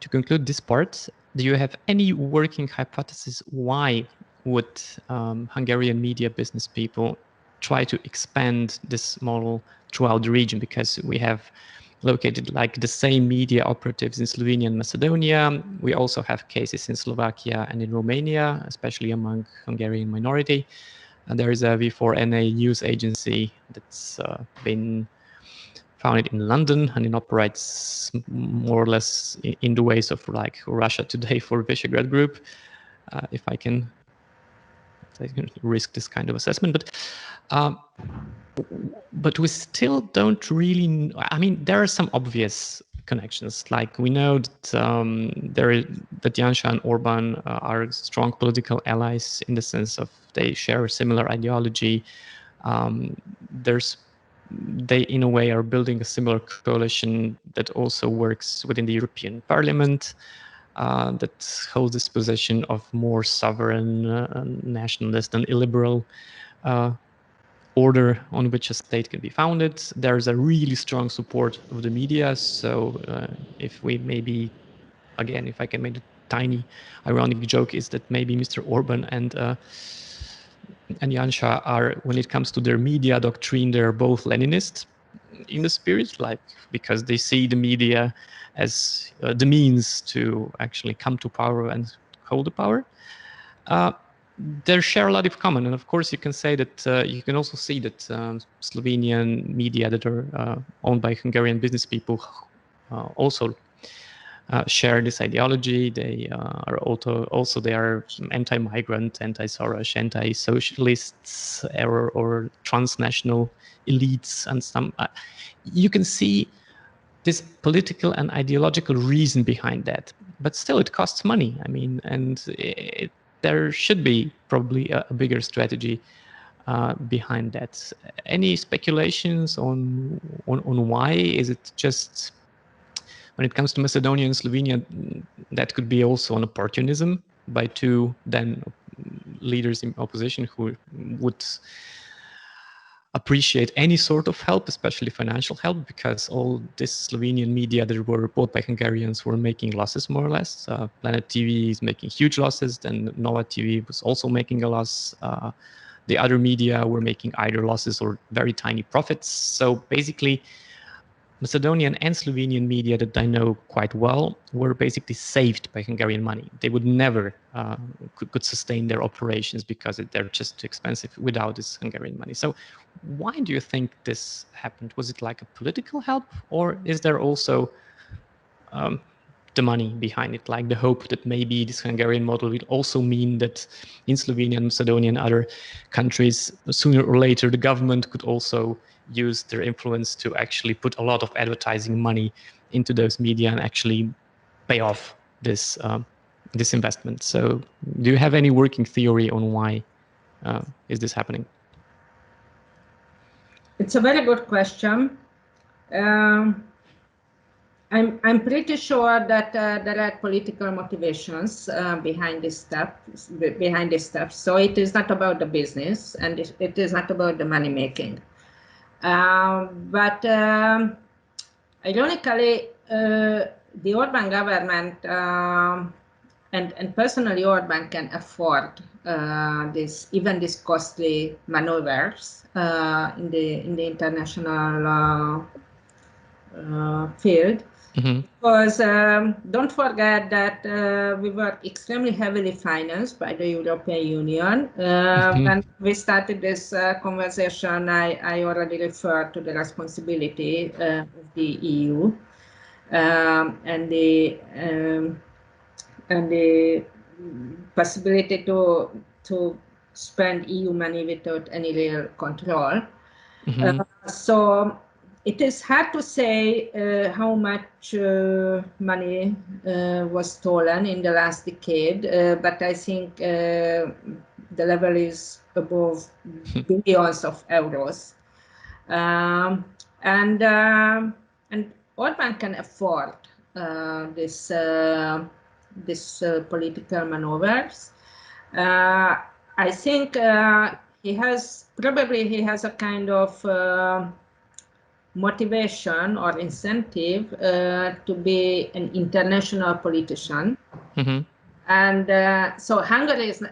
to conclude this part, do you have any working hypothesis why would Hungarian media business people try to expand this model throughout the region? Because we have located like the same media operatives in Slovenia and Macedonia. We also have cases in Slovakia and in Romania, especially among Hungarian minority. And there is a V4NA news agency that's been founded in London, and it operates more or less in the ways of like Russia Today for Visegrad Group, if I can risk this kind of assessment. But we still don't really. I mean, there are some obvious connections. Like we know that that Janša and Orban are strong political allies in the sense of they share a similar ideology. They in a way are building a similar coalition that also works within the European Parliament, that holds this position of more sovereign, nationalist and illiberal order on which a state can be founded. There's a really strong support of the media. So if I can make a tiny ironic joke, is that maybe Mr. Orban and Janša are, when it comes to their media doctrine, they're both Leninists in the spirit, like because they see the media as the means to actually come to power and hold the power. They share a lot of common, and of course you can say that you can also see that Slovenian media that are owned by Hungarian business people also share this ideology. They are also they are anti-migrant, anti-Soros, anti-socialists, or transnational elites, and some. You can see this political and ideological reason behind that, but still it costs money. I mean, and there should be probably a bigger strategy behind that. Any speculations on why? Is it just when it comes to Macedonia and Slovenia, that could be also an opportunism by two then leaders in opposition who would appreciate any sort of help, especially financial help, because all this Slovenian media that were bought by Hungarians were making losses, more or less. Planet TV is making huge losses, then Nova TV was also making a loss. The other media were making either losses or very tiny profits. So basically, Macedonian and Slovenian media that I know quite well were basically saved by Hungarian money. They would never could sustain their operations because they're just too expensive without this Hungarian money. So why do you think this happened? Was it like a political help, or is there also the money behind it, like the hope that maybe this Hungarian model will also mean that in Slovenia and Macedonia and other countries, sooner or later, the government could also use their influence to actually put a lot of advertising money into those media and actually pay off this this investment. So do you have any working theory on why is this happening? It's a very good question. I'm pretty sure that there are political motivations behind this stuff. So it is not about the business, and it is not about the money making. But ironically, the Orban government and personally Orban can afford these costly maneuvers in the international field. Mm-hmm. Because don't forget that we were extremely heavily financed by the European Union. When we started this conversation, I already referred to the responsibility of the EU and the possibility to spend EU money without any real control. Mm-hmm. So it is hard to say how much money was stolen in the last decade, but I think the level is above billions of euros. And Orban can afford this political maneuvers. I think he has a kind of motivation or incentive to be an international politician. Mm-hmm. And so Hungary is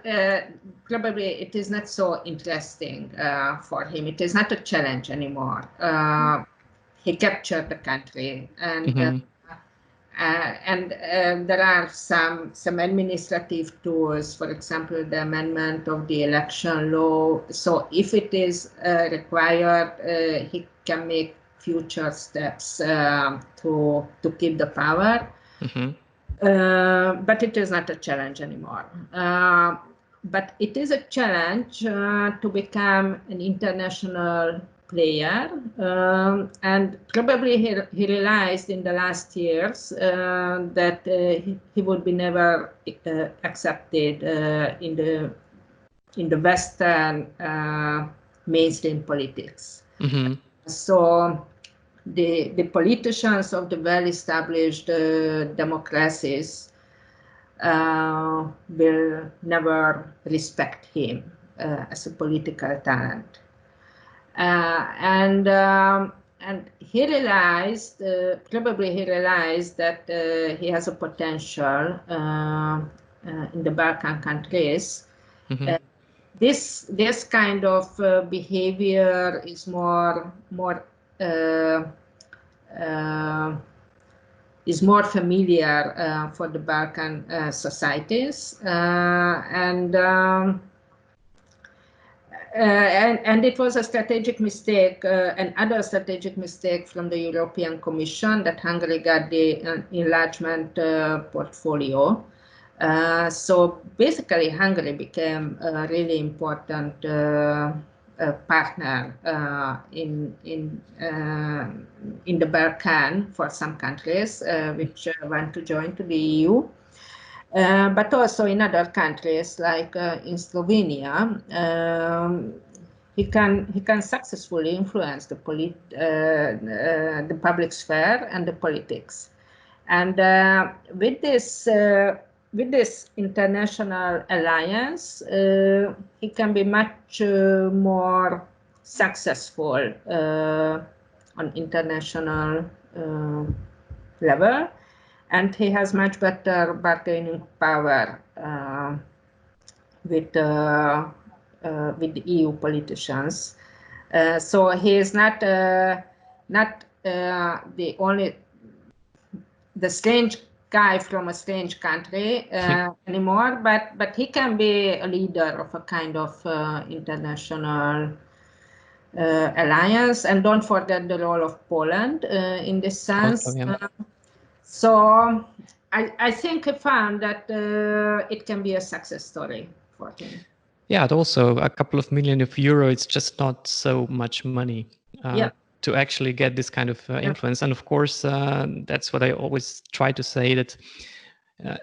probably it is not so interesting for him. It is not a challenge anymore. He captured the country, and mm-hmm. There are some administrative tools, for example, the amendment of the election law. So if it is required, he can make future steps to keep the power. Mm-hmm. But it is not a challenge anymore. But it is a challenge to become an international player, and probably he realized in the last years that he would be never accepted in the Western mainstream politics. Mm-hmm. So the politicians of the well-established democracies will never respect him as a political talent. And he realized, probably he realized that he has a potential in the Balkan countries. Mm-hmm. This kind of behavior is more familiar for the Balkan societies, and it was a strategic mistake, another strategic mistake from the European Commission that Hungary got the enlargement portfolio. So basically, Hungary became a really important partner in the Balkan for some countries which want to join to the EU. But also in other countries, like in Slovenia, he can successfully influence the public sphere and the politics. And with this international alliance, he can be much more successful on international level, and he has much better bargaining power with the EU politicians. So he is not the strange guy from a strange country anymore, but he can be a leader of a kind of international alliance. And don't forget the role of Poland in this sense. Also, yeah. So I think I found that it can be a success story for him. Yeah, and also a couple of million of euro, it's just not so much money to actually get this kind of influence. And of course, that's what I always try to say, that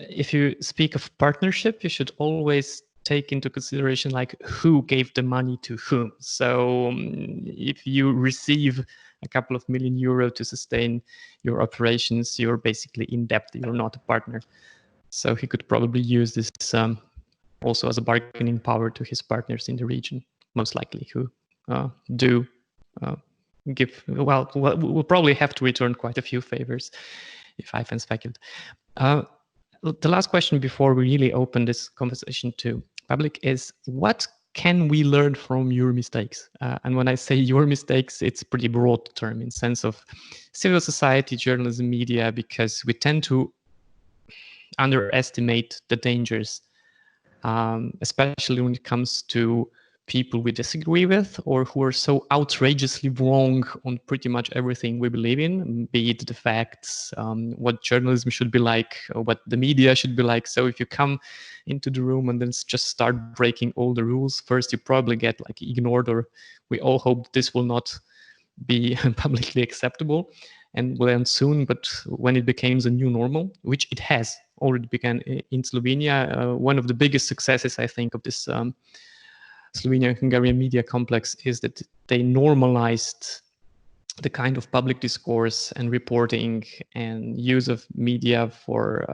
if you speak of partnership, you should always take into consideration like who gave the money to whom. So if you receive a couple of million euro to sustain your operations, you're basically in debt, you're not a partner. So he could probably use this also as a bargaining power to his partners in the region, most likely, who do give, well, we'll probably have to return quite a few favors, if I can speculate. The last question before we really open this conversation to public is, what can we learn from your mistakes? And when I say your mistakes, it's a pretty broad term in sense of civil society, journalism, media, because we tend to underestimate the dangers, especially when it comes to people we disagree with or who are so outrageously wrong on pretty much everything we believe in, be it the facts, what journalism should be like, or what the media should be like. So if you come into the room and then just start breaking all the rules, first you probably get like ignored, or we all hope this will not be publicly acceptable and will end soon. But when it becomes a new normal, which it has already begun in Slovenia, one of the biggest successes, I think, of this Slovenian-Hungarian media complex is that they normalized the kind of public discourse and reporting and use of media for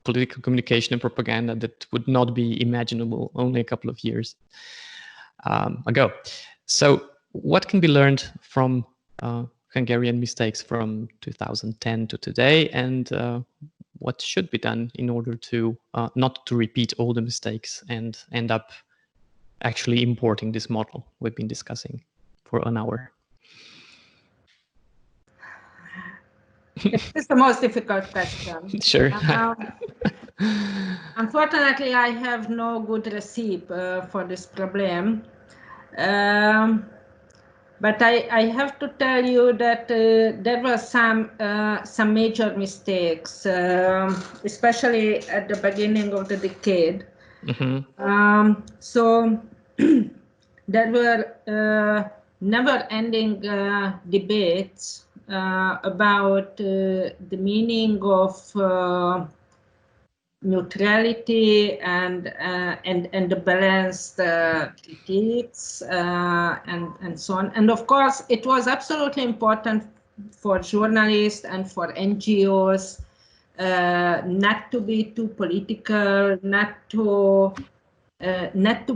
political communication and propaganda that would not be imaginable only a couple of years ago. So what can be learned from Hungarian mistakes from 2010 to today, and what should be done in order to not to repeat all the mistakes and end up actually importing this model we've been discussing for an hour? It's the most difficult question. Sure. Unfortunately, I have no good recipe for this problem. But I have to tell you that there were some major mistakes, especially at the beginning of the decade. Mm-hmm. So there were never-ending debates about the meaning of neutrality and the balanced critiques and so on. And of course, it was absolutely important for journalists and for NGOs not to be too political, not to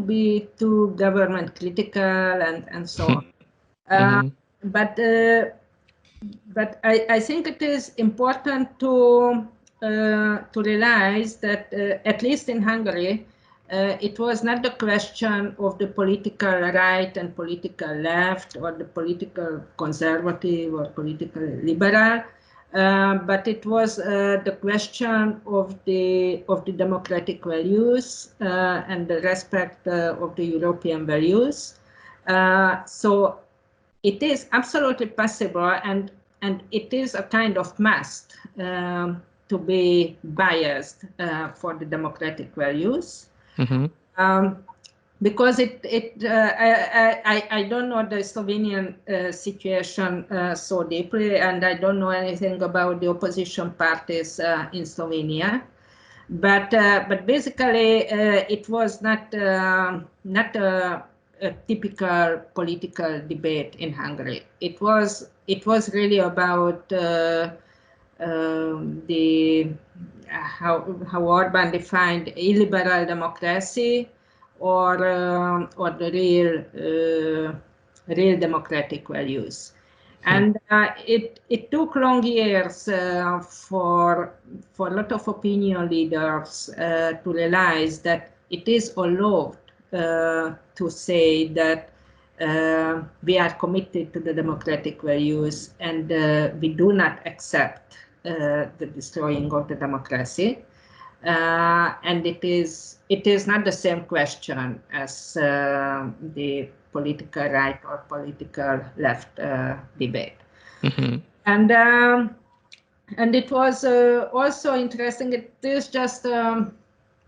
be too government critical, and so on. Mm-hmm. But I think it is important to realize that, at least in Hungary, it was not the question of the political right and political left, or the political conservative or political liberal, but it was the question of the democratic values and the respect of the European values. So it is absolutely possible, and it is a kind of must to be biased for the democratic values. Mm-hmm. Because I don't know the Slovenian situation so deeply, and I don't know anything about the opposition parties in Slovenia. But basically, it was not a typical political debate in Hungary. It was really about how Orban defined illiberal democracy or the real democratic values. And it took long years for a lot of opinion leaders to realize that it is allowed to say that we are committed to the democratic values and we do not accept the destroying of the democracy. And it is not the same question as the political right or political left debate. And it was also interesting. It is just a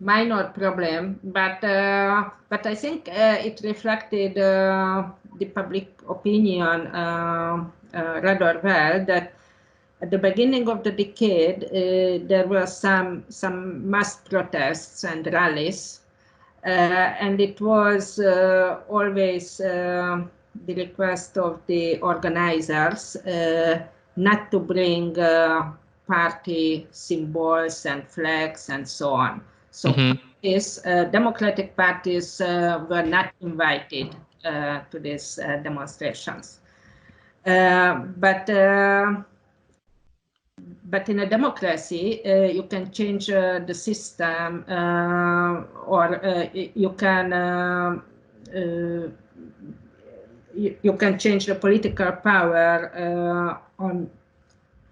minor problem, but I think it reflected the public opinion rather well, that at the beginning of the decade, there were some mass protests and rallies, and it was always the request of the organizers not to bring party symbols and flags and so on. So democratic parties were not invited to these demonstrations. But in a democracy, you can change the system, or you can change the political power on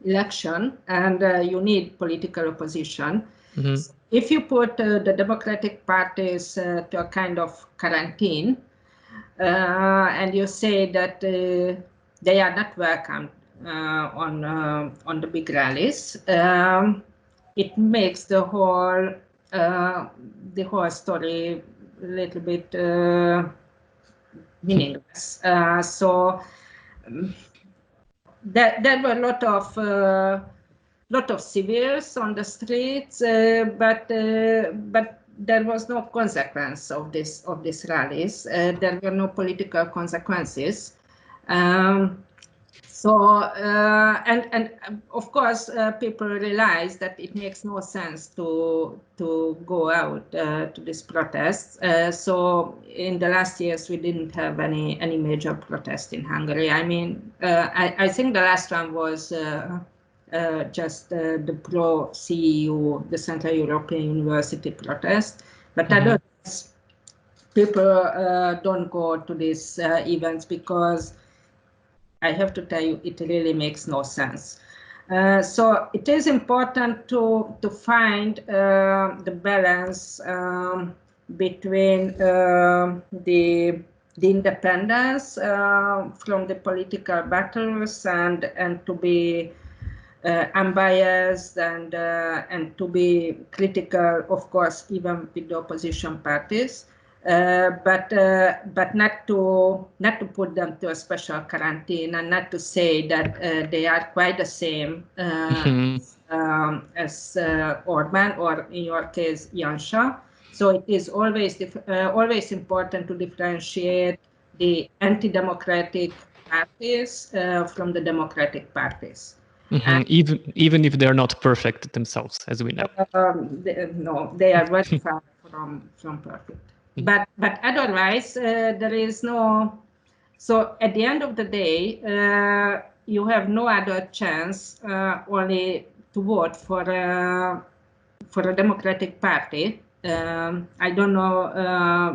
election, and you need political opposition. So if you put the democratic parties to a kind of quarantine, and you say that they are not welcome on the big rallies, it makes the whole story a little bit meaningless. So there were a lot of civils on the streets, but there was no consequence of these rallies. There were no political consequences. So and of course people realize that it makes no sense to go out to these protests. So in the last years we didn't have any major protest in Hungary. I mean, I think the last one was just the pro-CEU, the Central European University protest, but otherwise people don't go to these events because, I have to tell you, it really makes no sense. So it is important to find the balance between the independence from the political battles and to be unbiased and to be critical, of course, even with the opposition parties. But not to put them to a special quarantine, and not to say that they are quite the same as Orban, or in your case Janša. So it is always important to differentiate the anti-democratic parties from the democratic parties. Even if they're not perfect themselves, as we know. No, they are very far from perfect. But otherwise, there is no. So at the end of the day, you have no other chance only to vote for a democratic party. I don't know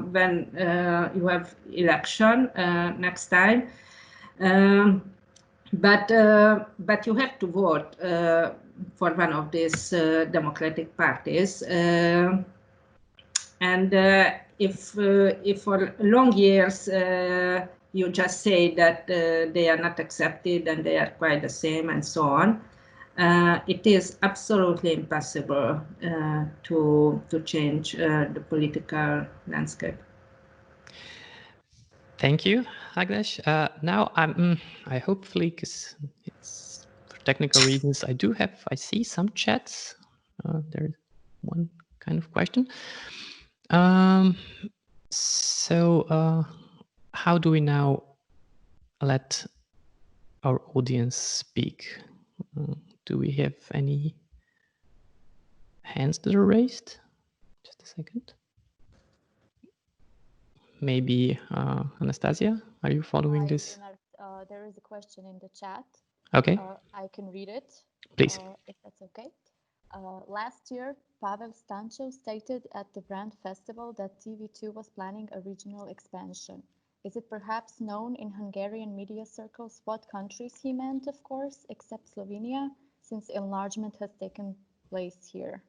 when you have election next time, but you have to vote for one of these democratic parties. And if for long years you just say that they are not accepted and they are quite the same and so on, it is absolutely impossible to change the political landscape. Thank you, Ágnes. Now I hopefully, because it's for technical reasons, I see some chats. There's one kind of question. So how do we now let our audience speak? do we have any hands that are raised? Just a second. Maybe Anastasia, are you following this? Lenart, there is a question in the chat. Okay. I can read it. Please. If that's okay. Last year, Pavel Stanchev stated at the Brand Festival that TV2 was planning a regional expansion. Is it perhaps known in Hungarian media circles what countries he meant, of course, except Slovenia, since enlargement has taken place here?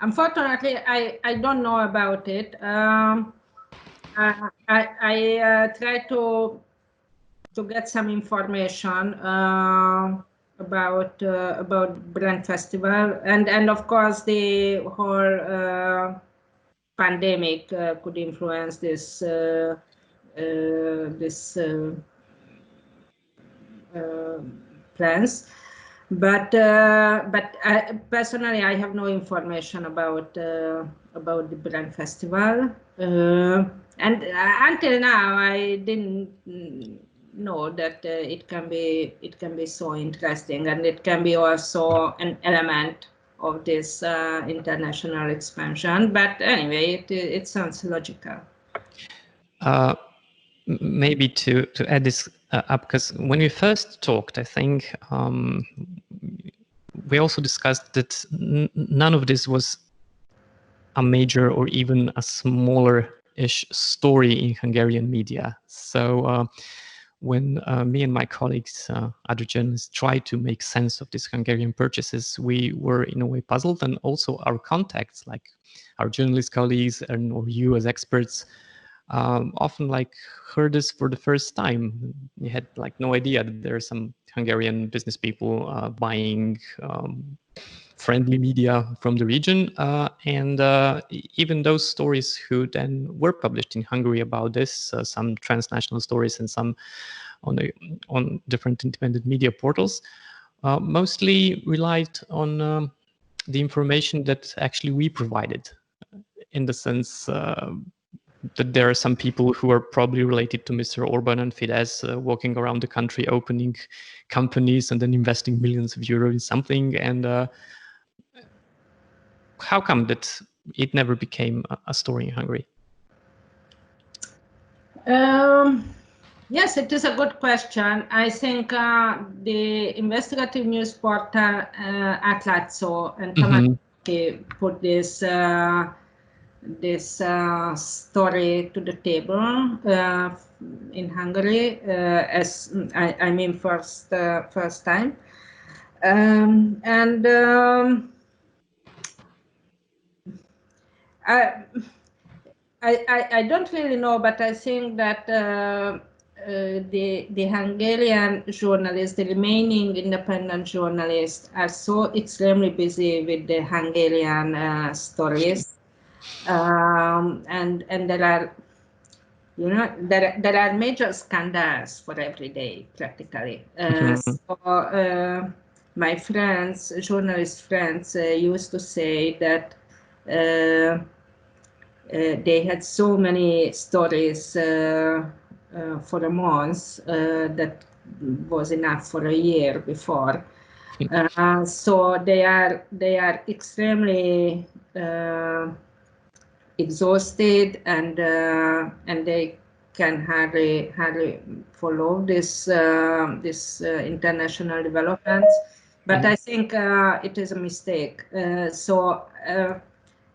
Unfortunately, I don't know about it. I try to get some information about Brand Festival, and of course the whole pandemic could influence this plans. But personally, I have no information about the Brand Festival, and until now, I didn't know that it can be so interesting, and it can be also an element of this international expansion. But anyway, it sounds logical. Maybe to add this up, because when we first talked, I think we also discussed that none of this was a major or even a smaller-ish story in Hungarian media. So when me and my colleagues, other journalists, tried to make sense of these Hungarian purchases, we were in a way puzzled, and also our contacts, like our journalist colleagues or you as experts, often heard this for the first time. You had no idea that there are some Hungarian business people buying friendly media from the region, and even those stories who then were published in Hungary about this, some transnational stories and some on different independent media portals, mostly relied on the information that actually we provided, in the sense that there are some people who are probably related to Mr. Orban and Fidesz walking around the country opening companies and then investing millions of euros in something. And how come that it never became a story in Hungary? Yes, it is a good question. I think the investigative news portal Átlátszó and Tamaki put this story to the table in Hungary, as I mean first time, and I don't really know, but I think that the Hungarian journalists, the remaining independent journalists, are so extremely busy with the Hungarian stories. And there are, there are major scandals for every day, practically. So my friends, journalist friends, used to say that they had so many stories for a month that was enough for a year before. So they are extremely exhausted, and they can hardly follow this international developments. But I think it is a mistake.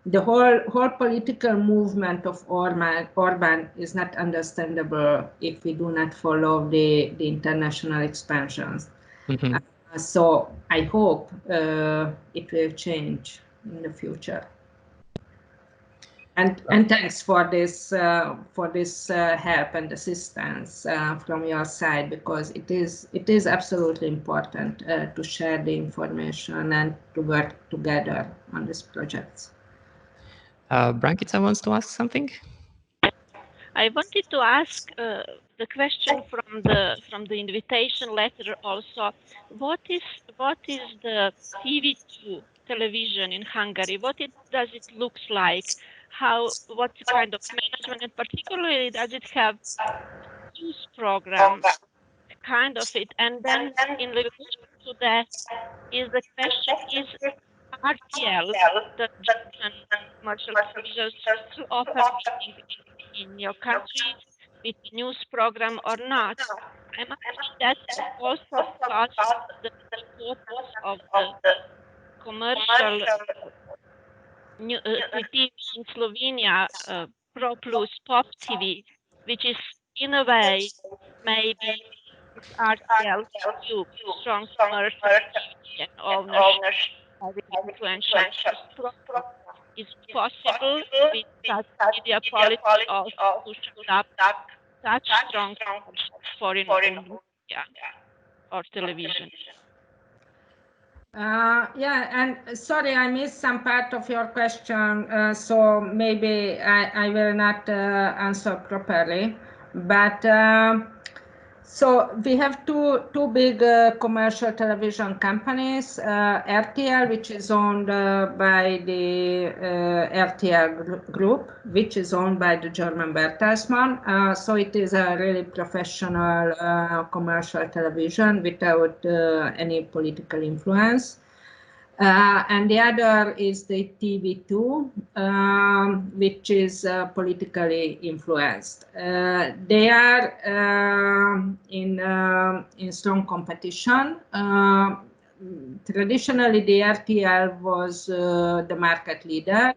The whole political movement of Orban is not understandable if we do not follow the international expansions. So I hope it will change in the future. And thanks for this help and assistance from your side, because it is absolutely important to share the information and to work together on these projects. Brankica wants to ask something. I wanted to ask the question from the invitation letter also. What is the TV2 television in Hungary? Does it looks like? What kind of management, and particularly does it have news program? kind of it. And then in relation to that is the question, is RTL, the German commercial television, still operating in your country with news program or not? I'm asking that also because the importance of the commercial TV in Slovenia, Pro Plus, Pop TV, which is in a way maybe RTL you strong commercial activity and ownership very influential. Is it possible with such media policy also to shut up such strong foreign owned media or television? Yeah, and sorry, I missed some part of your question, so maybe I will not answer properly. But so we have two big commercial television companies, RTL, which is owned by the RTL Group, which is owned by the German Bertelsmann. So it is a really professional commercial television without any political influence. And the other is the TV2, which is politically influenced. They are in strong competition. Traditionally, the RTL was the market leader.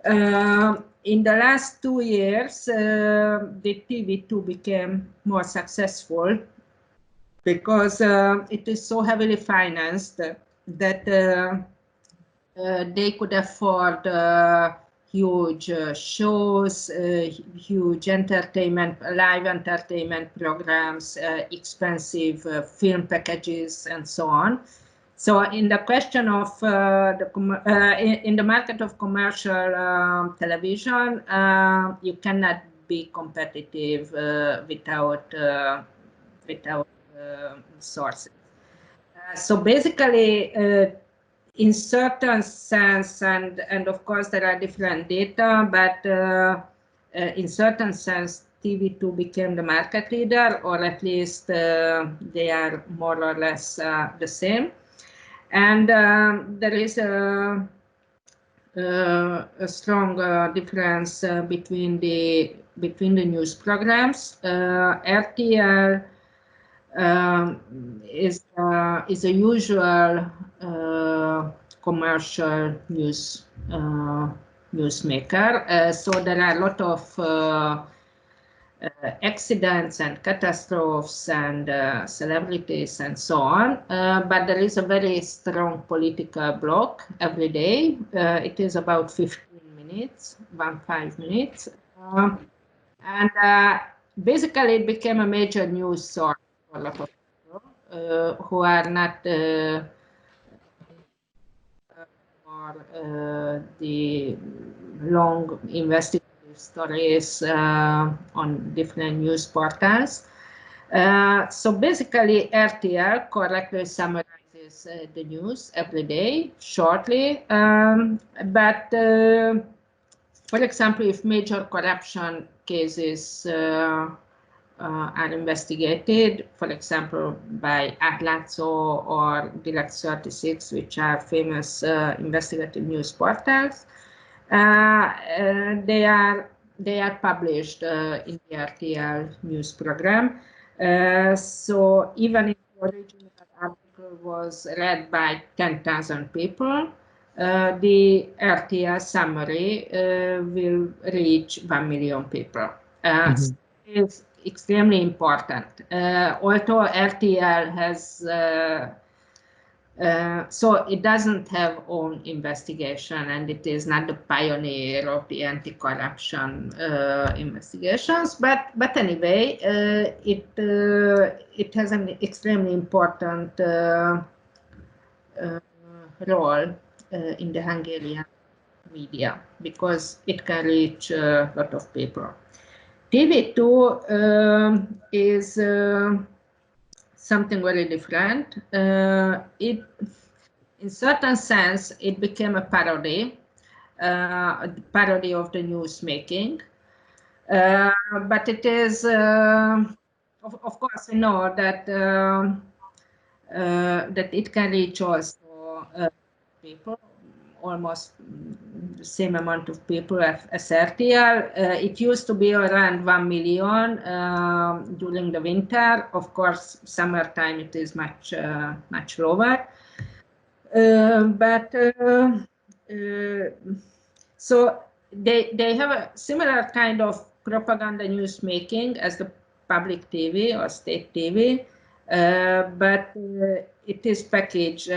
In the last 2 years, the TV2 became more successful because it is so heavily financed that they could afford huge shows, huge entertainment, live entertainment programs, expensive film packages, and so on. So in the question of in the market of commercial television, you cannot be competitive without sources. So basically, in certain sense, and of course there are different data, but in certain sense, TV2 became the market leader, or at least they are more or less the same. And there is a strong difference between the news programs. RTL is a usual commercial newsmaker. So there are a lot of accidents and catastrophes and celebrities and so on. But there is a very strong political block every day. It is about 15 minutes, 5 minutes. And basically it became a major news source for a lot of people who are not for the long investigative stories on different news portals. So basically RTL correctly summarizes the news every day, shortly. But for example, if major corruption cases are investigated, for example, by Ágnes or Direct 36, which are famous investigative news portals, they are published in the RTL news program. So even if the original article was read by 10,000 people, the RTL summary will reach 1 million people. So it's extremely important. Although RTL has so it doesn't have own investigation, and it is not the pioneer of the anti-corruption investigations. But anyway, it has an extremely important role in the Hungarian media because it can reach a lot of people. TV2 is something very different. In certain sense, it became a parody of the news making, but it is of course, we know that that it can reach also people, almost the same amount of people as RTL. It used to be around 1 million during the winter. Of course, summertime it is much lower. So they have a similar kind of propaganda news making as the public TV or state TV, but it is packaged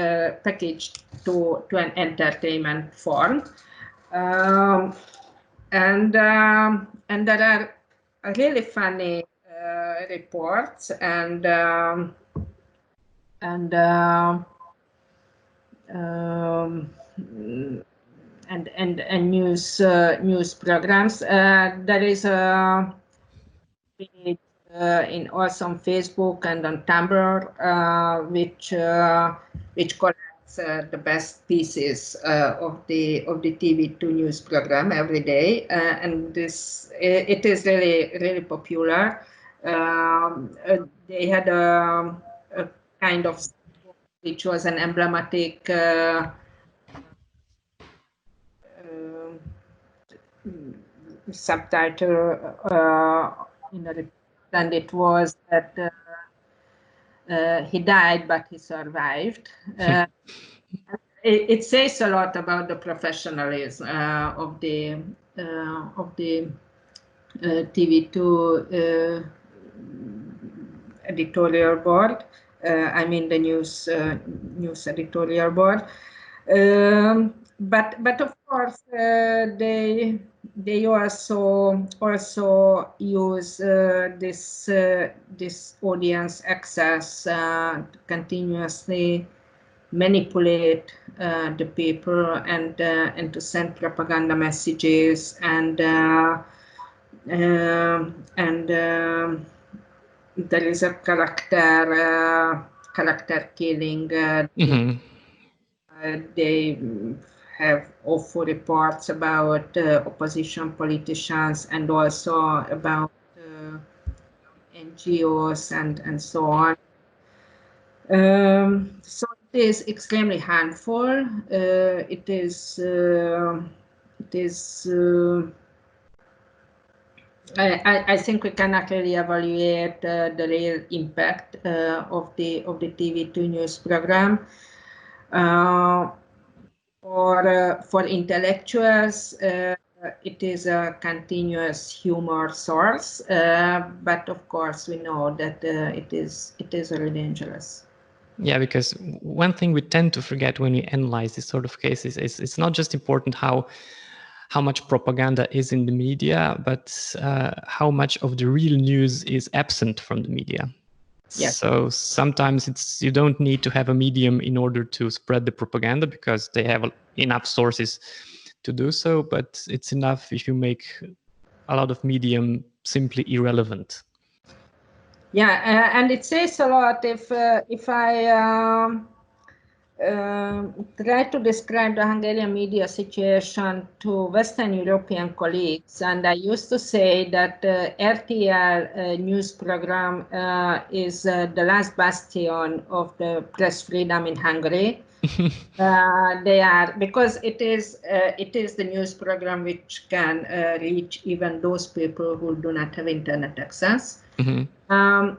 to an entertainment form, and there are really funny reports and news programs. There is a page in also on Facebook and on Tumblr which collects the best pieces of the TV2 news program every day, and it is really popular. They had a kind of which was an emblematic subtitle in the report, and it was that he died but he survived. It says a lot about the professionalism of the TV2 editorial board. I mean the news editorial board. But of course they also use this audience access to continuously manipulate the people and to send propaganda messages and there is a character killing. They have awful reports about opposition politicians and also about NGOs and so on. So it is extremely harmful. It is. I think we cannot really evaluate the real impact of the TV2 news program. For intellectuals, it is a continuous humor source, but of course we know that it is really dangerous. Yeah, because one thing we tend to forget when we analyze this sort of cases is it's not just important how much propaganda is in the media, but how much of the real news is absent from the media. Yes. So sometimes you don't need to have a medium in order to spread the propaganda because they have enough sources to do so, but it's enough if you make a lot of medium simply irrelevant. Yeah, and it says a lot if I try to describe the Hungarian media situation to Western European colleagues, and I used to say that RTL news program is the last bastion of the press freedom in Hungary. They are, because it is the news program which can reach even those people who do not have internet access. And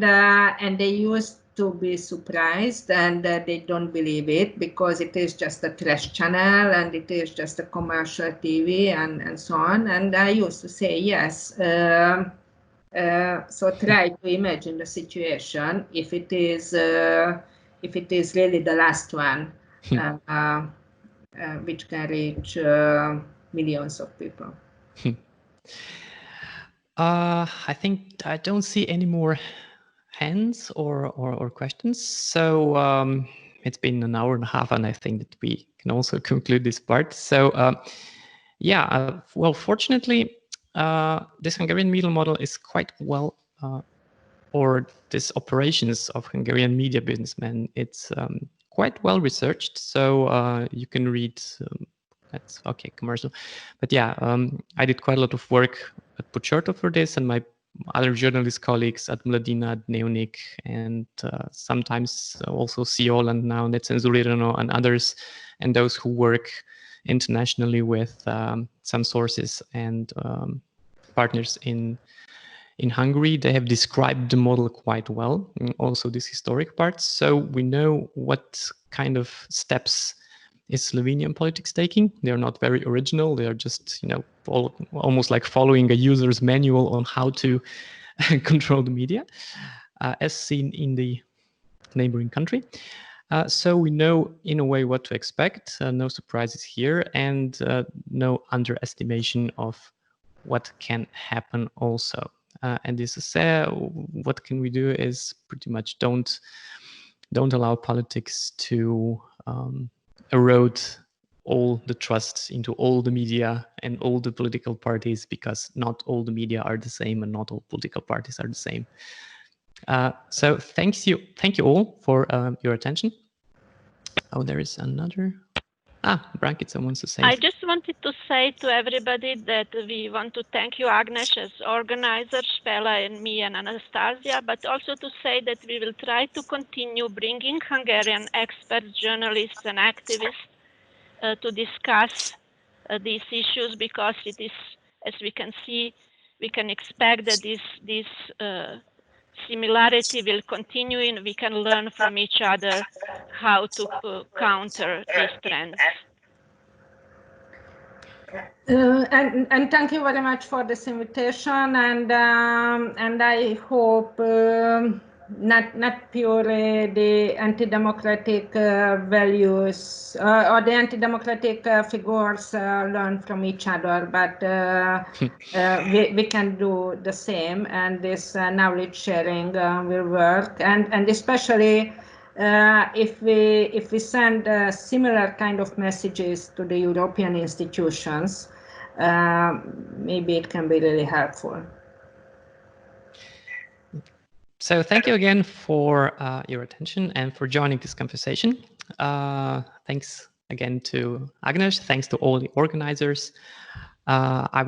they used to be surprised, and they don't believe it because it is just a trash channel and it is just a commercial TV and so on. And I used to say yes. So try to imagine the situation if it is really the last one, which can reach millions of people. I think I don't see any more hands or questions. So it's been an hour and a half, and I think that we can also conclude this part. So well, fortunately, this Hungarian media model is quite well, or this operations of Hungarian media businessmen, it's quite well researched. So you can read. That's okay, commercial. But yeah, I did quite a lot of work at Pucciarto for this, and my other journalist colleagues at Mladina, Dnevnik, and sometimes also Siol and now NEF-Mreža and others, and those who work internationally with some sources and partners in Hungary. They have described the model quite well, also this historic part. So we know what kind of steps is Slovenian politics taking. They're not very original. They are just, almost like following a user's manual on how to control the media, as seen in the neighboring country. So we know in a way what to expect. No surprises here, and no underestimation of what can happen also. And this is what can we do is pretty much don't allow politics to erode all the trust into all the media and all the political parties, because not all the media are the same and not all political parties are the same. So thank you all for your attention. Oh, there is another. Brankica wants to say. I just wanted to say to everybody that we want to thank you, Ágnes, as organizer, Spela and me and Anastasia, but also to say that we will try to continue bringing Hungarian experts, journalists and activists to discuss these issues, because it is, as we can see, we can expect that this similarity will continue, and we can learn from each other how to counter these trends. And thank you very much for this invitation, and I hope not purely the anti-democratic values or the anti-democratic figures learn from each other, but we can do the same, and this knowledge sharing will work, and especially if we send similar kind of messages to the European institutions, maybe it can be really helpful. So thank you again for your attention and for joining this conversation. Thanks again to Ágnes. Thanks to all the organizers. I'm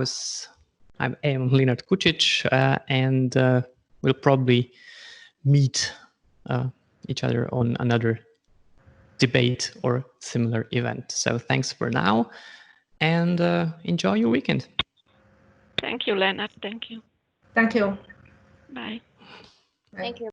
Lenart J, and we'll probably meet each other on another debate or similar event. So thanks for now, and enjoy your weekend. Thank you, Lenart. Thank you. Thank you. Bye. Thank you.